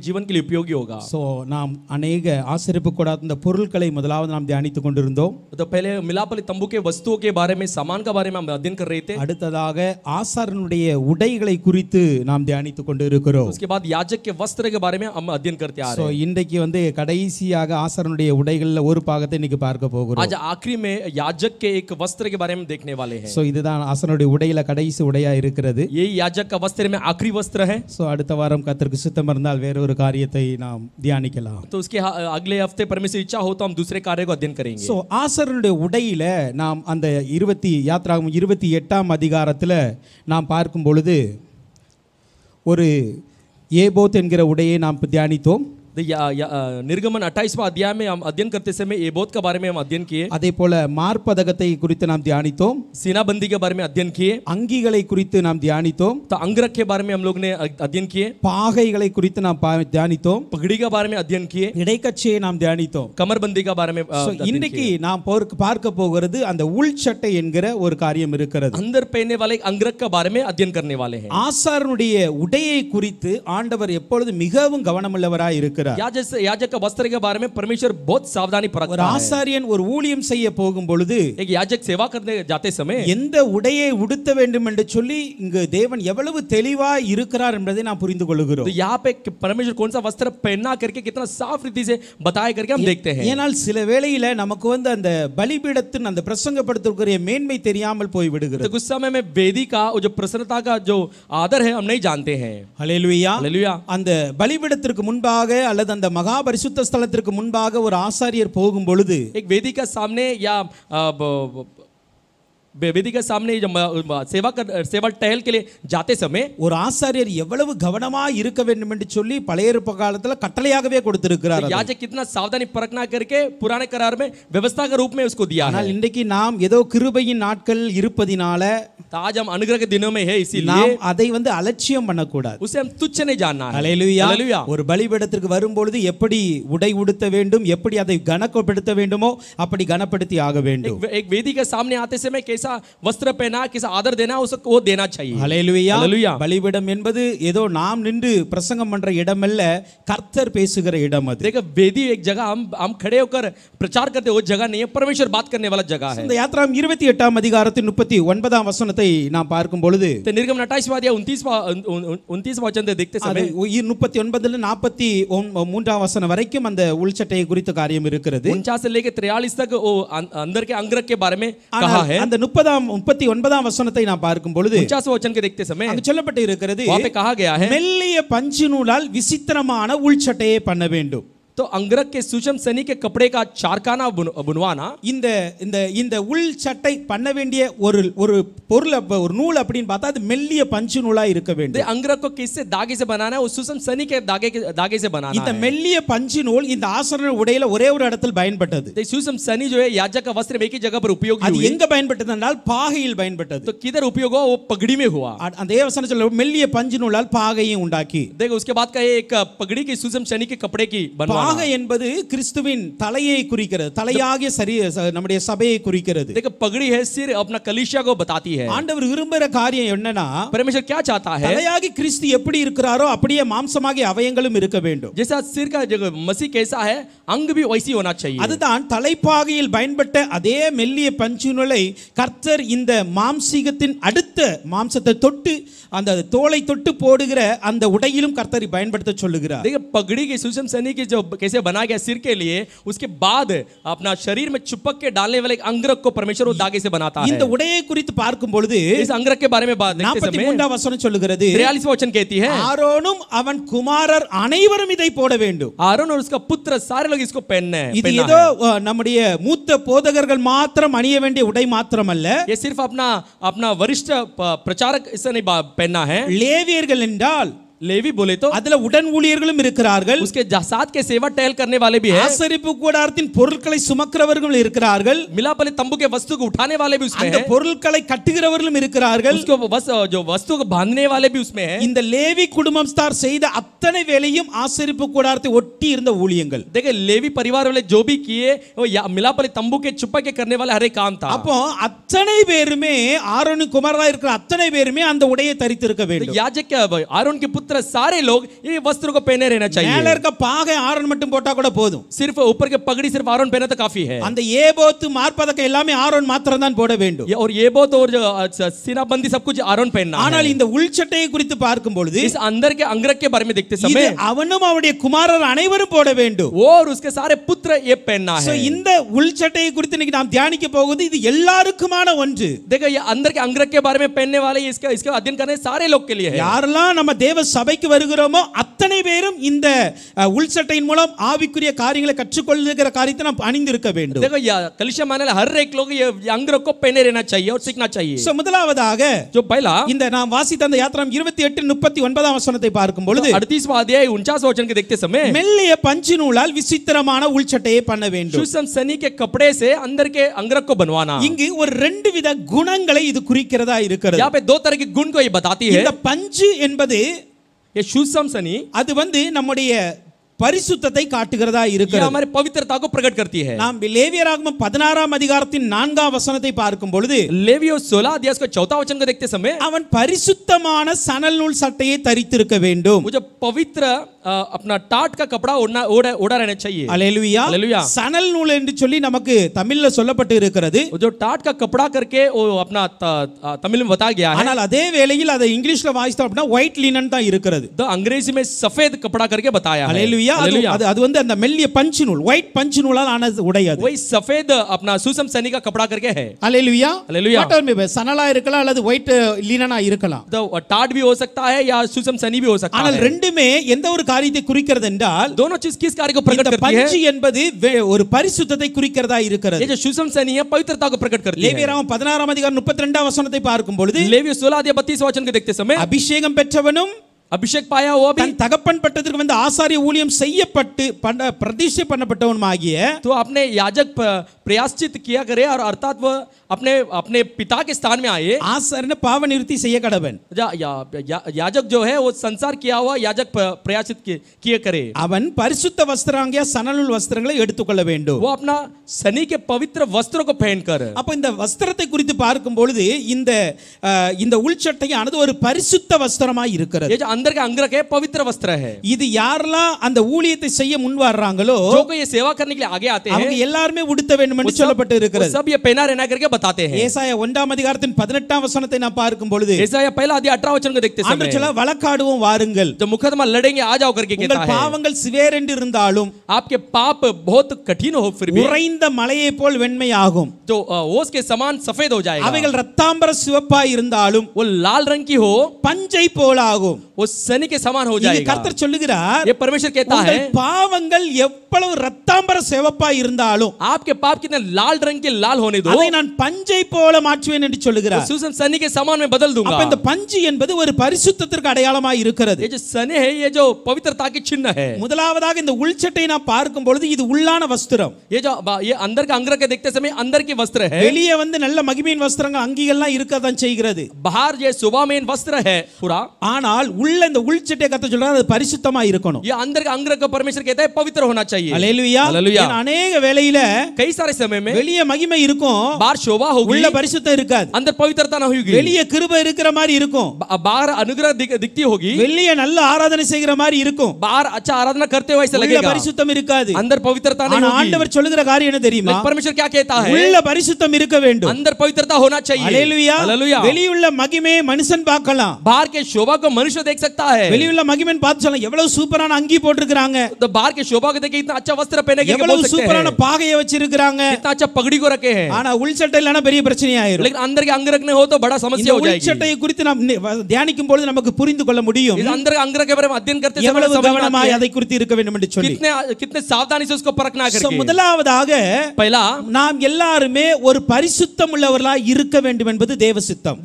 जीवन के लिए उपयोगी होगा। So நாம் अनेक ஆசரிப்பு கூடாத இந்த பொருட்களை முதலாவது நாம் தியானித்துக் கொண்டிருந்தோம். तो पहले मिलापल्ली तंबू के वस्तुओं के बारे में, सामान के बारे में हम अध्ययन कर रहे थे। அடுத்ததாக ஆசாரனுடைய உடைகளை குறித்து நாம் தியானித்துக் கொண்டிருக்கிறோம். उसके बाद याजक के वस्त्र के बारे में हम अध्ययन करते आ रहे हैं। So இன்றைக்கு கடைசியாக ஆசாரனுடைய உடைகள்ல ஒரு பாகத்தை இன்னைக்கு பார்க்க போகிறோம். आज आखिरी में याजक के एक वस्त्र के बारे में देखने वाले हैं। So இதுதான் ஆசாரனுடைய உடையில கடைசி உடையா இருக்கிறது. ये याजक का वस्त्र में आखिरी वस्त्र है। So அடுத்த வாரம் கர்த்தருக்கு சித்தம் இருந்தால் வேற ஒரு காரியத்தை நாம் தியானிக்கலாம். तो उसके अगले हफ्ते परमेश्वर इच्छा हो तो हम दूसरे कार्य को अध्ययन करेंगे। So ஆசாரனுடைய உடையில நாம் அந்த யாத்ராகமம் 28ஆம் அதிகாரத்துல நாம் பார்க்கும் பொழுது ஒரு ஏபோத் என்கிற உடையை நாம் தியானித்தோம். निर्गमन 28वां अध्याय में हम अध्ययन करते समय एबोद के बारे में हम अध्ययन किए। அதே போல மார்பதகத்தை குறித்து நாம் தியானித்தோம். सीनाबंदी के बारे में अध्ययन किए। அங்கிகளை குறித்து நாம் தியானித்தோம். तो अंगरख के बारे में हम लोग ने अध्ययन किए। பாகைகளை குறித்து நாம் தியானித்தோம். पगड़ी के बारे में अध्ययन किए। இடைக்கச்சையை நாம் தியானித்தோம். कमरबंदी के बारे में இன்னைக்கு நாம் பார்க்க போகிறது அந்த உள்சட்டை என்கிற ஒரு காரியம் இருக்கிறது. अंदर पहनने वाले अंगरख के बारे में अध्ययन करने वाले हैं। ஆசாரனுடைய உடையை குறித்து ஆண்டவர் எப்பொழுது மிகவும் கவனமுள்ளவராய் இருக்கிறார். याजक का वस्त्र के बारे में परमेश्वर बहुत सावधानी परखता है। ஒரு ஆசாரியன் ஒரு ஊழியம் செய்ய போகும் பொழுது एक याजक सेवा करने जाते समय எந்த உடையை உடுத்த வேண்டும் என்று சொல்லி இங்கு தேவன் எவ்வளவு தெளிவாய் இருக்கிறார் என்பதை நாம் புரிந்து கொள்கிறோம். तो यहाँ पे परमेश्वर कौन सा वस्त्र पहनना करके कितना साफ रीति से बताया करके हम देखते हैं। ஏனால் சில வேளையில நமக்கு அந்த பலிபீடத்தின் அந்த பிரசங்கப்படுத்தக்கூடிய மேன்மை தெரியாமல் போய் விடுகிறது. तो कुछ समय में वेदी का जो प्रसन्नता का जो आदर है हम नहीं जानते हैं। ஹல்லேலூயா हालेलुया। அந்த பலிபீடத்திற்கு முன்பாக அல்லது அந்த மகா பரிசுத்த ஸ்தலத்திற்கு முன்பாக ஒரு ஆசாரியர் போகும் பொழுது एक वेदी के सामने या वेदी के सामने जब सेवा टहल के लिए जाते समय ஒரு ஆசாரியர் எவ்வளவு கவனமாய் இருக்க வேண்டும் என்று சொல்லி பழைய ஏற்பாட்டு காலத்துல கட்டளையாகவே கொடுத்திருக்கிறார். याजक कितना सावधानी परखना करके पुराने करार में व्यवस्था के रूप में उसको दिया है। ஆனால் இன்றைக்கு நாம் ஏதோ கிருபையின் நாட்கள் இருப்பதினால आज हम अनुग्रह के दिनों में है, इसीलिए நாம் அதை அலட்சியம் பண்ணக்கூடாது. उसे हम तुच्छ नहीं जानना है। ஹல்லேலூயா. हालेलुया। ஒரு பலிபீடத்திற்கு வரும்பொழுது எப்படி உடை உடுத்த வேண்டும், எப்படி அதை கனப்படுத்த வேண்டுமோ அப்படி கனப்படுத்தி ஆக வேண்டும். एक वेदी के सामने आते समय कैसा वस्त्र पहना, कैसा आदर देना, उसको वो देना चाहिए। ஹல்லேலூயா. हालेलुया। பலிபீடம் என்பது ஏதோ நாம் நின்று பிரசங்கம் பண்ற இடம் அல்ல, கர்த்தர் பேசுகிற இடம் அது. देखो वेदी एक जगह हम खड़े होकर प्रचार करते वो जगह नहीं है, परमेश्वर बात करने वाला जगह है। இந்த யாத்ராகமம் 28ஆம் அதிகாரத்தின் 39ஆம் வசனத்தை நாம் பார்க்கும் பொழுது तो निर्गमन 28वां अध्याय 29वां वचन देखते समय 39ல 43ஆம் வசனம் வரைக்கும் அந்த உள்சட்டையை குறித்த காரியம் இருக்கிறது. 49 से लेकर 43 तक वो अंदर के अंगरख के बारे में कहा है। அந்த 39ஆம் வசனத்தை நாம் பார்க்கும் பொழுது 49 वचन के देखते समय அங்க சொல்லப்பட்டு இருக்கிறது, वहां पे कहा गया है மெல்லிய பஞ்சு நூலால் விசித்திரமான உள்சட்டையை பண்ண வேண்டும். तो अंगरख के सूक्ष्म सनी के कपड़े का चारखाना बुनवाना। இந்த உள் சட்டை பண்ண வேண்டிய ஒரு பொருள் ஒரு நூல் அப்படின்னு பார்த்தா அது மெல்லிய பஞ்சு நூலா இருக்க வேண்டும். अंगरख को किससे धागे से बनाना है? वो सूक्ष्म सनी के धागे से बनाना है। இந்த மெல்லிய பஞ்சு நூல் இந்த ஆசாரிய உடையில ஒரே ஒரு இடத்தில் பயன்பட்டது. तो सूक्ष्म सनी जो है याजक का वस्त्र में एक ही जगह पर उपयोग हुई। அது எங்க பயன்பட்டது என்றால் பாகையில் பயன்பட்டது. तो किधर उपयोग हुआ? वो पगड़ी में हुआ। அந்த வசனம் சொல்ல மெல்லிய பஞ்சு நூலால் பாகையை உண்டாக்கி. देखो उसके बाद का एक पगड़ी की सूक्ष्म सनी के कपड़े की बनवाना। பாகை என்பது கிறிஸ்துவின் தலையை குறிக்கிறது, தலையாகிய நம்முடைய சபையை குறிக்கிறது. देखो पगड़ी है सिर अपना कलीसिया को बताती है। ஆண்டவர் விரும்புகிற காரியம் என்னன்னா, परमेश्वर क्या चाहता है? தலையாகி கிறிஸ்து எப்படி இருக்கிறாரோ அப்படியே மாம்சமாகிய அவயங்களும் இருக்க வேண்டும். जैसा सिर का जो मसीह कैसा है अंग भी वैसी होना चाहिए। அதுதான் தலைப்பாகையில் பயன்பட்ட அதே மெல்லிய பஞ்சு நூலை கர்த்தர் இந்த மாம்சீகத்தின் அடுத்த மாம்சத்தை தொட்டு அந்த தோலை தொட்டு போடுகிற அந்த உடையிலும் கர்த்தர் பயன்படுத்த சொல்லுகிறார். देखो पगड़ी की सूक्ष्म सनी की जो कैसे बना गया सिर के लिए, उसके बाद अपना शरीर में चिपक के डालने वाले अंगरख को परमेश्वर वो धागे से बनाता है। இந்த உடையை குறித்து பார்க்கும் பொழுது इस अंगरख के बारे में बात देखते समय 43ஆம் வசனம் சொல்லுகிறது, 43वां वचन कहती है ஆரோனும் அவன் குமாரர் அனைவரும் இதை போட வேண்டும். आरोन और उसका पुत्र सारे लोग इसको पहनना है। இது ஏதோ நம்முடைய மூத்த போதகர்கள் மாத்திரம் அணிய வேண்டிய உடை மாத்திரமல்ல, ये सिर्फ अपना वरिष्ठ प्रचारक इसे नहीं पहनना है। லேவியர்கள் என்றால் लेवी बोले तो அதுல உடன் ஊழியர்களும் இருக்கிறார்கள், उसके साथ के सेवा टहल करने वाले भी हैं, ஆசரிப்பு கூடாரத்தின் பொருட்களை சுமக்கிறவர்களும் இருக்கிறார்கள், मिलापल्ली तंबू के वस्तु को उठाने वाले भी उसमें அந்த हैं, பொருட்களை கட்டுகிறவர்களும் இருக்கிறார்கள், उसको जो वस्तु को बांधने वाले भी उसमें हैं। இந்த லேவி குடும்பஸ்தார் செய்த அத்தனை வேலையும் ஆசரிப்பு கூடாரத்தை ஒட்டி இருந்த ஊழியங்கள். देखिए लेवी परिवार वाले जो भी किए वो मिलापल्ली तंबू के छुपा के करने वाला हर एक काम था। அப்போ அத்தனை பேருமே ஆரோன் குமாரரா இருக்கிற அத்தனை பேருமே அந்த உடையை தரித்திருக்க வேண்டும். याजक आरोन के पुत्र पुत्र सारे लोग ये वस्त्रों को पहने रहना மேல चाहिए। இருக்க பாகை ஆரோன் மட்டும் போட்டா கூட போதும். सिर्फ ऊपर के पगड़ी सिर्फ आरोन पहना तो काफी है। அந்த ஏபோத்து மார்பதக்கம் எல்லாமே ஆரோன் மாத்திரம் தான் போட வேண்டும். और ये बहुत और जो सीनाबंदी सब कुछ आरोन पहनना है। ஆனால் இந்த உள்சட்டையை குறித்து பார்க்கும் பொழுது इस अंदर के अंगरख के बारे में देखते இது समय அவனும் அவனுடைய குமாரர் அனைவரும் போட வேண்டும். वो और उसके सारे पुत्र ये पहनना சோ है। இந்த உள்சட்டையை குறித்து இன்னைக்கு நாம் தியானிக்க போகுது இது எல்லாருக்குமான ஒன்று. देखो ये अंदर के अंगरख के बारे में पहनने वाले इसका अध्ययन करने सारे लोग के लिए है। யாரெல்லாம் நம்ம தேவ சபைக்கு வருகிறோமோ அத்தனை பேரும் இந்த உள்சட்டையின் மூலம் ஆவிக்குரிய காரியங்களை கற்றுக்கொள்ளுகிற காரியத்தை நாம் அணிந்திருக்க வேண்டும். देखो ये कलीसिया माने हर एक लोग ये अंगरख को पहने रहना चाहिए और सीखना चाहिए। சோ முதலாவதாக जो पहला இந்த நாம் வாசித்த அந்த யாத்திராம் 28:39 வசனத்தை பார்க்கும் பொழுது 38वां अध्याय 49 वचन के देखते समय மெல்லிய பஞ்சு நூலால் விசித்திரமான உள்சட்டையை பண்ண வேண்டும். सुसम सनी के कपड़े से अंदर के अंगरख को बनवाना। இங்கு ஒரு ரெண்டு வித குணங்களை இது குறிக்கிறதா இருக்கிறது. यहाँ पे दो तरह के गुण को ये बताती है। இந்த பஞ்சு என்பது ये सुसम सनी அது நம்முடைய பரிசுத்தத்தை காட்டுகிறதா ये இருக்கிறது. हमारे पवित्रता को प्रकट करती है। நாம் லேவியராகமம் 16ஆம் அதிகாரத்தின் 4ஆம் வசனத்தை பார்க்கும் பொழுது लेवियो 16 अध्याय का 4वां वचन को देखते समय அவன் பரிசுத்தமான சணல் நூல் சட்டையை தரித்திருக்க வேண்டும். मुझे पवित्र अपना टाट का कपड़ा ओढ़ा रहना चाहिए। அல்லேலூயா. हालेलुया। சணல் நூல் என்று சொல்லி நமக்கு தமிழ்ல சொல்லப்பட்டு இருக்கிறது. जो टाट का कपड़ा करके वो अपना तमिल में बताया गया है। ஆனால் அதே வேளையில் அதை இங்கிலீஷ்ல வாசித்தோம் அப்படினா ஒயிட் லினன் தான் இருக்கிறது. तो अंग्रेजी में सफेद कपड़ा करके बताया है। அல்லேலூயா. அது அந்த மெல்லிய பஞ்சு நூல் ஒயிட் பஞ்சு நூலால் ஆன உடை அது. वही सफेद अपना सुसम सनी का कपड़ा करके है। அல்லேலூயா. हालेलुया। சணலா இருக்கலாம் அல்லது ஒயிட் லினனா இருக்கலாம். तो टाट भी हो सकता है या सुसम सनी भी हो सकता ஆனால் है। ரெண்டுமே எந்த ஒரு காரியத்தை குறிக்கிறது என்றால் दोनों चीज किस कार्य को प्रकट இந்த करती है? பஞ்சு என்பது ஒரு பரிசுத்தத்தை குறிக்கிறதா இருக்கிறது. ये जो सुसम सनी है पवित्रता को प्रकट करती है। லேவியராகமம் 16ஆம் அதிகாரம் 32ஆம் வசனத்தை பார்க்கும் பொழுது लेवियो 16 अध्याय 32 वचन को देखते समय அபிஷேகம் பெற்றவனும் अभिषेक पाया हुआ भी தன் தகப்பன் பட்டத்திற்கு வந்து ஆசாரிய ஊழியம் செய்யப்பட்டு பிரதிஷ்டை பண்ணப்பட்டவனுமாகிய तो अपने याजक प्रयाश्चित किया करे और अर्थात वह अपने अपने पिता के स्थान में आए। ஆசாரியன பாவ நிவர்த்தி செய்ய கடவன். याजक जो है वो संसार किया हुआ याजक प्रयाश्चित किए करे। அவன் பரிசுத்த வஸ்திராங்கிய சணல் வஸ்திரங்களை எடுத்துக்கொள்ள வேண்டும். वो अपना सनी के पवित्र वस्त्रों को पहनकर। அப்ப இந்த வஸ்திரத்தை குறித்து பார்க்கும் பொழுது இந்த உள்சட்டையானது ஒரு பரிசுத்த வஸ்திரமாய் இருக்கிறது. ये जो अंदर का अंगरख है पवित्र वस्त्र है। இது யாரெல்லாம் அந்த ஊழியத்தை செய்ய முன் வர்றாங்களோ जो कोई ये सेवा करने के लिए आगे आते हैं அவங்க எல்லாரும் உடுத்த வேண்டும் என்று சொல்லப்பட்டு இருக்கிறது. सब ये पहना रहना करके बताते हैं। ஏசாயா 1ஆம் அதிகாரத்தின் 18ஆம் வசனத்தை நாம் பார்க்கும் பொழுது ஏசாயா पहला अध्याय 18 वचन को देखते समय ஆண்டவர் சொல்ல வழக்காடுவோம் வாருங்கள். जो मुकदमा लड़ेंगे आ जाओ करके कहता உங்கள் है। பாவங்கள் சிவேரென்று இருந்தாலும் आपके पाप बहुत कठिन हो फिर भी உறைந்த மலையை போல் வெண்மையாகும். जो ओस के समान सफेद हो जाएगा। அவைகள் ரத்தாம்பர சிவப்பாய் இருந்தாலும் वो लाल रंग की हो பஞ்சை போலாகும். वो सनी के समान हो இங்கே जाएगा। கர்த்தர் சொல்லுகிறார் ये परमेश्वर कहता है உங்கள் பாவங்கள் எவ்வளவு ரத்தாம்பர சிவப்பாய் இருந்தாலும் आपके पाप कितने लाल रंग के लाल होने दो அதை நான் பஞ்சை போல மாற்றுவேன் என்று சொல்லுகிறார். सुसन सनी के समान में बदल दूंगा। அப்ப இந்த பஞ்சு என்பது ஒரு பரிசுத்தத்திற்கு அடையாளமாய் இருக்கிறது. ये जो सनी है ये जो पवित्रता की चिन्ह है। முதலாவதாக இந்த உள்சட்டை நாம் பார்க்கும் பொழுது இது உள்ளான வஸ்திரம். ये अंदर का अंगरख देखते समय अंदर की वस्त्र है। வெளியே வந்து நல்ல மகிமையின் வஸ்திரங்கள் அங்கிகள்லாம் இருக்கதான் செய்கிறது. बाहर ये शोभामय वस्त्र है पूरा। ஆனால் உள்ள இந்த உள்சட்டை கர்த்தர் சொல்றார் அது பரிசுத்தமா இருக்கணும். ये अंदर का अंगरख को परमेश्वर कहता है पवित्र होना चाहिए। அல்லேலூயா. हालेलुया। अनेक வேளையில कई सारे समय में வெளியே மகிமை இருக்கும் बाहर शोभा होगी உள்ள பரிசுத்தம் இருக்காது. अंदर पवित्रता ना होगी। வெளியே கிருபை இருக்கிற மாதிரி இருக்கும் बाहर अनुग्रह दिखती होगी। வெளியே நல்ல ஆராதனை செய்கிற மாதிரி இருக்கும் बाहर अच्छा आराधना करते हुए ऐसा உள்ள लगेगा பரிசுத்தம் இருக்காது. अंदर पवित्रता नहीं ஆனா होगी। ஆண்டவர் சொல்லுகிற காரியம் என்ன தெரியுமா? परमेश्वर क्या कहता है? உள்ள பரிசுத்தம் இருக்க வேண்டும். अंदर पवित्रता होना चाहिए। அல்லேலூயா. हालेलुया। வெளியுள்ள மகிமையை மனுஷன் பார்க்கலாம். बाहर के शोभा को मनुष्य देख सकता है। வெளியுள்ள மகிமைன்னு பார்த்து சொல்லலாம் எவ்வளவு சூப்பரான அங்கி போட்டுருக்காங்க, तो बाहर के शोभा को देख के इतना अच्छा वस्त्र पहने के बोल எவ்வளவு सकते சூப்பரான हैं। பாகையை வச்சிருக்காங்க. इतना अच्छा पगड़ी को रखे हैं। ஆனா உள்சட்டை இல்லனா பெரிய பிரச்சனை ஆயிரும். लेकिन अंदर के अंगरख नहीं हो तो बड़ा समस्या हो जाएगी। உள்சட்டையை குறித்து நாம் தியானிக்கும் பொழுது நமக்கு புரிந்து கொள்ள முடியும் इस अंदर के अंगरख के बारे में अध्ययन करते समय எவ்வளவு समझ में கவனமாய் आता है அதை குறித்து இருக்க வேண்டும் என்று சொல்லி. कितने सावधानी से उसको परखना So, करके। முதலாவதாக पहला நாம் எல்லாருமே ஒரு பரிசுத்தம் உள்ளவர்களாய் இருக்க வேண்டும் என்பது தேவ சித்தம்.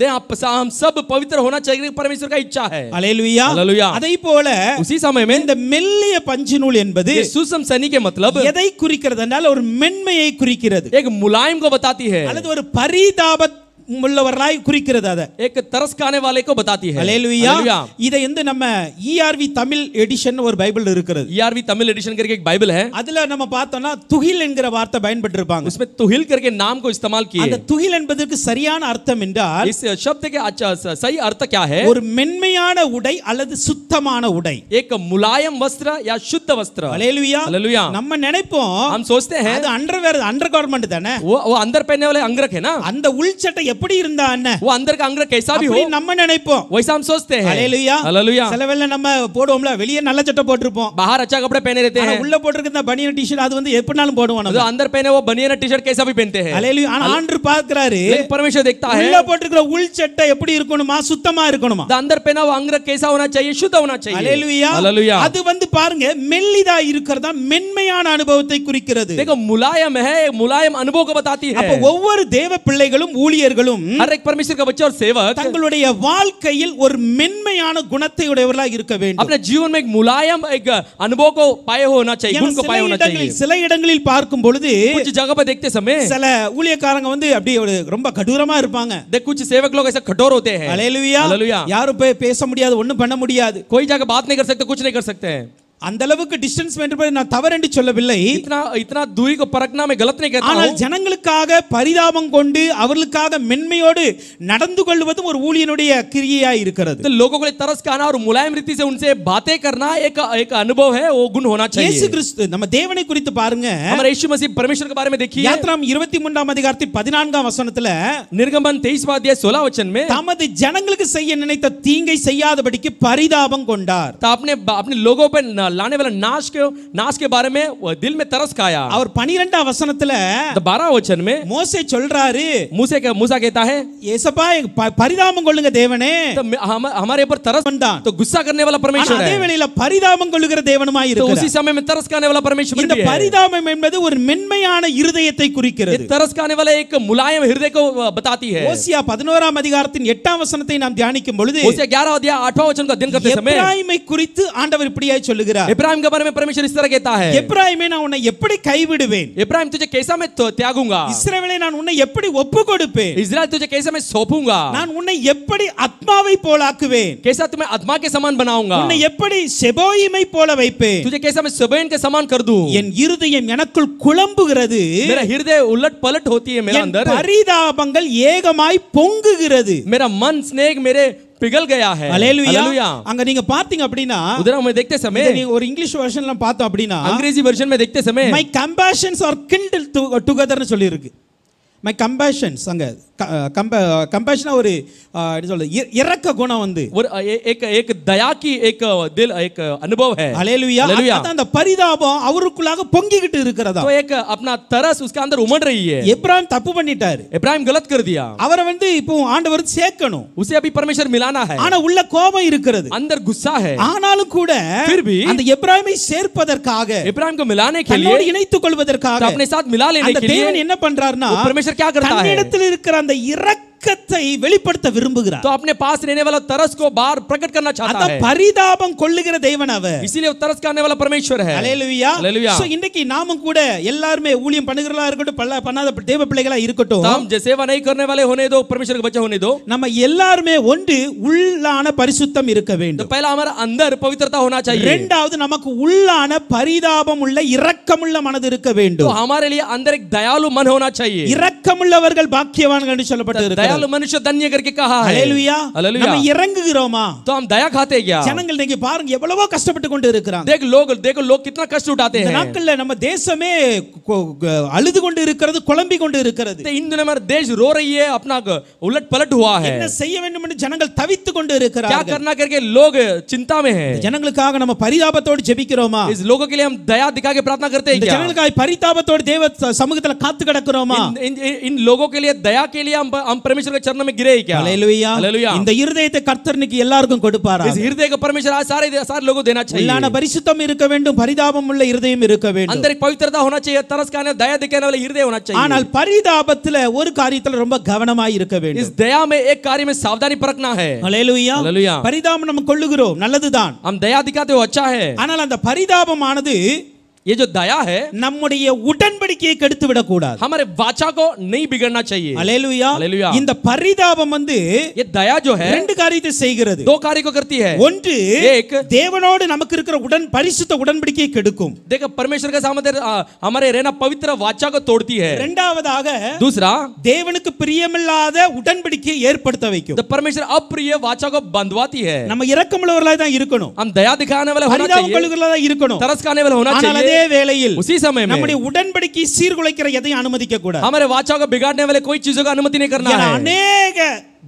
हम सब पवित्र होना चाहिए परमेश्वर का इच्छा है। அல்லேலூயா. हालेलुया। அதை போல उसी समय में இந்த மெல்லிய பஞ்சு நூல் என்பது सुसम सनी के मतलब எதை குறிக்கிறது என்றால் ஒரு மென்மையை குறிக்கிறது एक मुलायम को बताती है। அல்லது ஒரு பரிதாப உள்ளவர்களாய் குறிக்கிறது அத. एक तरस खाने वाले को बताती है. ஹல்லேலூயா. हालेलुया. இதை நம்ம ERV தமிழ் எடிஷன் ஒரு பைபிள் இருக்கிறது. ERV तमिल एडिशन करके एक बाइबल है. அதுல நம்ம பார்த்தோம்னா துகில் என்கிற வார்த்தை பயன்படுத்திருப்பாங்க. उसमें तुहिल करके नाम को इस्तेमाल किए. அந்த துகில் என்பதற்கு சரியான அர்த்தம் என்றால் इस शब्द के अच्छा सही अर्थ क्या है? ஒரு மென்மையான உடை அல்லது சுத்தமான உடை. एक मुलायम वस्त्र या शुद्ध वस्त्र. ஹல்லேலூயா. हालेलुया. நம்ம நினைப்போம் हम सोचते हैं அது अंडरगारमेंट தானே. वो अंदर पहनने वाले अंगरख है ना. அந்த உள்சட்டை எப்படி இருந்தா என்ன? वो अंदर का अंगरख कैसा भी हो அப்படி நம்ம நினைப்போம். वैसा हम सोचते हैं. ஹல்லேலூயா. हालेलुया. சில வேளை நம்ம போடுவோம்ல வெளியே நல்ல சட்டை போட்டுருப்போம். बाहर अच्छा कपड़े पहने रहते ஆனா हैं. உள்ள போட்டுருக்க பனியன் டி-ஷர்ட் அது எப்படினாலும் போடுவோம் जो நம்ம. अंदर पहने वो बनियान टी-शर्ट कैसा भी पहनते हैं. ஹல்லேலூயா. ஆனா ஆண்டவர் பார்க்கறாரு लेकिन परमेश्वर देखता है உள்ள போட்டுருக்கிற உள்சட்டை எப்படி இருக்கணுமா? சுத்தமா இருக்கணுமா? the अंदर पहना हुआ अंगरख कैसा होना चाहिए? शुद्ध होना चाहिए. ஹல்லேலூயா. हालेलुया. அது பாருங்க மெல்லிதா இருக்கிறதா மென்மையான அனுபவத்தை குறிக்கிறது. देखो मुलायम है, मुलायम अनुभव को बताती है. அப்ப ஒவ்வொரு தேவ பிள்ளைகளும் ஊழியர்களும் हर एक परमेश्वर का बच्चा और सेवक தங்களுடைய வாழ்க்கையில் ஒரு மென்மையான குணத்தை உடையவர்களாக இருக்க வேண்டும். अपने जीवन में एक मुलायम एक अनुभव को पाए होना चाहिए, गुण को पाए होना चाहिए. சில இடங்களில் பார்க்கும் பொழுது कुछ जगह पे देखते समय சில ஊழியக்காரங்க அப்படியே ரொம்ப கடூரமா இருப்பாங்க. कुछ सेवक लोग ऐसे कठोर होते हैं. ஹல்லேலூயா. हालेलुया. யாரும் போய் பேச முடியாது, ஒண்ணும் பண்ண முடியாது. कोई जाकर बात नहीं कर सकते, कुछ नहीं कर सकते हैं. அந்த அளவுக்கு டிஸ்டன்ஸ் மெயின்டெய்ன் நான் தவறு என்று சொல்லவில்லை. इतना दूरी को परखना मैं गलत नहीं कहता हूं. ஆனால் ஜனங்களுக்காக பரிதாபம் கொண்டு அவர்களுக்காக மென்மையோடு நடந்து கொள்வதும் ஒரு ஊழியனுடைய கிரியையாய் இருக்கிறது. तो लोगों को तरस खाना और मुलायम रीति से उनसे बातें करना एक अनुभव है, वो गुण होना चाहिए. இயேசு கிறிஸ்து நம்ம தேவனை குறித்து பாருங்க. हमारे यीशु मसीह परमेश्वर के बारे में देखिए. யாத்ராம் 23ஆம் அதிகாரத்தில் 14ஆம் வசனத்துல निर्गमन 23वां अध्याय 16 वचन में தமது ஜனங்களுக்கு செய்ய நினைத்த தீங்கை செய்யாதபடிக்கு பரிதாபம் கொண்டார். तो अपने लोगों पे लाने वाला नाश के बारे में वो दिल में तरस खाया. அவர் 12ஆம் வசனத்துல 12 वचन में மோசே சொல்றாரு, मूसा कहता है ஏசப்பா பரிதாபம் கொள்ளுங்க தேவனே. तो हमारे ऊपर तरस வந்தான். तो गुस्सा करने वाला परमेश्वर है. அதே வேளையில பரிதாபம் கொள்ளுகிற தேவனுமாய் तो இருக்கிறார். उसी समय में तरस खाने वाला परमेश्वर இந்த भी है. பரிதாபம் என்பது ஒரு மென்மையான இருதயத்தை குறிக்கிறது. ये तरस खाने वाला एक मुलायम हृदय को बताती है. ஓசியா 11ஆம் அதிகாரத்தின் 8ஆம் வசனத்தை நாம் தியானிக்கும் பொழுது ओसिया 11 अध्याय 8वां वचन का अध्ययन करते समय எப்பிராயீமை குறித்து ஆண்டவர் இப்படியாய் சொல்லுகிறார். इब्राहिम के बारे में परमेश्वर इस तरह कहता है, எப்பிராயீமே நான் உன்னை எப்படி கைவிடுவேன்? इब्राहिम तुझे कैसा मैं त्यागूंगा? இஸ்ரவேலை நான் உன்னை எப்படி ஒப்புக்கொடுப்பேன்? इस्राएल तुझे कैसा मैं सौंपूंगा? நான் உன்னை எப்படி ஆத்மாவை போலாக்குவேன்? कैसा तुम्हें आत्मा के समान बनाऊंगा? உன்னை எப்படி செபோயிமை போல வைப்பேன்? तुझे कैसा मैं सेबोइन के समान कर दूं? என் இருதயம் எனக்குள் குழம்புகிறது. मेरा हृदय उलट पलट होती है मेरे என் अंदर. பரிதாபங்கள் ஏகமாய் பொங்குகிறது. मेरा मन स्नेह मेरे पिघल गया है. ஹல்லேலூயா. அங்க நீங்க பாத்தீங்க அப்படினா उधर हम देखते समय நீங்க ஒரு இங்கிலீஷ் வெர்ஷன்ல பார்த்தோம் அப்படினா अंग्रेजी वर्जन में देखते समय my compassions are kindled together னு சொல்லி இருக்கு. my compassions அங்க கம்பேஷன் ஒரு என்ன சொல்றது இரக்க குணம் और एक दया की एक दिल एक अनुभव है. ஹல்லேலூயா. அந்த பரிதாபம் அவருக்குள்ளாக பொங்கிக்கிட்டு இருக்கிறதா. तो एक अपना तरस उसके अंदर उमड़ रही है. எப்ராயிம் தப்பு பண்ணிட்டாரு. इब्राहिम गलत कर दिया. அவரை இப்போ ஆண்டவர் சேர்க்கணும். उसे अभी परमेश्वर मिलाना है. ஆனா உள்ள கோபம் இருக்கிறது. अंदर गुस्सा है. ஆனாலும் கூட फिर भी அந்த எப்ராயிமை சேர்ப்பதற்காக इब्राहिम को मिलाने के लिए தன்னோடு இணைத்துக் கொள்வதற்காக अपने साथ मिला लेने அந்த के लिए தேவன் என்ன பண்றாருன்னா परमेश्वर क्या करता है? தன்னிடத்தில் இருக்கிற அந்த இரக்கத்தை வெளிப்படுத்த விரும்புகிறார். तो अपने पास रहने वाला तरस को बाहर प्रकट करना चाहता அந்த है. பரிதாபம் கொள்ளுகிற தேவன் அவர். इसीलिए वो तरस करने वाला परमेश्वर है. ஹல்லேலூயா. हालेलुया. சோ இன்னைக்கு நாமும் கூட எல்லாரும் ஊழியம் பண்ணுகிறவங்களா இருக்கட்டும் பண்ணாத தேவ பிள்ளைகளா இருக்கட்டும் हम जो सेवा नहीं करने वाले होने दो, परमेश्वर के बच्चे होने दो. நம்ம எல்லாருமே ஒன்று உள்ளான பரிசுத்தம் இருக்க तो வேண்டும். पहला हमारा अंदर पवित्रता होना चाहिए. இரண்டாவது நமக்கு உள்ளான பரிதாபம் உள்ள இரக்கமுள்ள மனது இருக்க तो வேண்டும். हमारे लिए अंदर एक दयालु मन होना चाहिए. இரக்கமுள்ளவர்கள் பாக்கியவான்கள் என்று சொல்லப்பட்டிருக்கிறது. दयालु मनुष्य धन्य करके कहा है. ஹல்லேலூயா. हालेलुया. நம்ம இறங்குகிறோமா? तो हम दया खाते क्या? ஜனங்கள் நீங்க பாருங்க எவ்வளவோ கஷ்டப்பட்டு கொண்டு இருக்காங்க. देखो लोग कितना कष्ट उठाते இந்த हैं. நாட்கள்ல நம்ம தேசமே அழுது கொண்டு இருக்கிறது, குழம்பி கொண்டு இருக்கிறது. इन दिनों हमारा देश रो रही है, अपना उलट पलट हुआ है. என்ன செய்ய வேண்டும் என்று ஜனங்கள் தவித்து கொண்டு क्या இருக்கிறார்கள். करना करके लोग चिंता में हैं. ஜனங்களுக்காக நம்ம பரிதாபத்தோடு ஜெபிக்கிறோமா? इस लोगों के लिए हम दया दिखा के प्रार्थना करते हैं இந்த क्या? ஜனங்களுக்காக பரிதாபத்தோடு தேவ சமூகத்துல காத்து கிடக்கிறோமா? इन लोगों के लिए दया के लिए हम परमेश्वर के चरणों में गिरे क्या? ஹல்லேலூயா. हालेलुया. இந்த இருதயத்தை கர்த்தர் இன்னைக்கு எல்லாருக்கும் கொடுப்பாரா? इस हृदय को परमेश्वर आज सारे लोगों को देना चाहिए. உள்ளான பரிசுத்தம் இருக்க வேண்டும், பரிதாபம் உள்ள இருதயம் இருக்க வேண்டும். अंदर एक पवित्रता होना चाहिए, तरस खाने दया दिखाने वाला हृदय होना चाहिए. ஆனால் பரிதாபத்துல ஒரு காரியத்துல ரொம்ப கவனமாய் இருக்க வேண்டும். इस दया में एक कार्य में सावधानी परखना है. ஹல்லேலூயா. हालेलुया. பரிதாபம் நம்ம கொள்ளுகிறோம், நல்லதுதான். हम दया दिखाते हो अच्छा है. ஆனால் அந்த பரிதாபமானது ये जो दया है நம்முடைய உடன்படிக்கையை கெடுத்து விட கூடாது. हमारे वाचा को नहीं बिगड़ना चाहिए. அல்லேலூயா. அல்லேலூயா. இந்த பரிதாபம் வந்து ये दया जो है ரெண்டு காரியத்தை செய்கிறது. दो कार्य को करती है. ஒன்று एक தேவனோடு நமக்கு இருக்கிற பரிசுத்த உடன்படிக்கையை கெடுக்கும். देखो परमेश्वर के सामने हमारे रहना पवित्र वाचा को तोड़ती है. இரண்டாவதாக दूसरा தேவனுக்கு பிரியமில்லாத உடன்படிக்கையை ஏற்படுத்த வைக்கும். तो परमेश्वर अप्रिय वाचा को बंधवाती है. நம்ம இரக்கமுள்ளவர்களாய் தான் இருக்கணும். हम दया दिखाने वाले होना பரிதாபம் चाहिए. கொள்ளுகிறவர்களாய் தான் இருக்கணும். तरस खाने वाले होना ஆனால் चाहिए. அதே வேளையில் उसी समय में நம்முடைய உடன்படிக்கையை சீர்குலைக்கிற எதையும் அனுமதிக்க கூடாது. हमारे वाचा को बिगाड़ने वाले कोई चीजों का अनुमति नहीं करना है. अनेक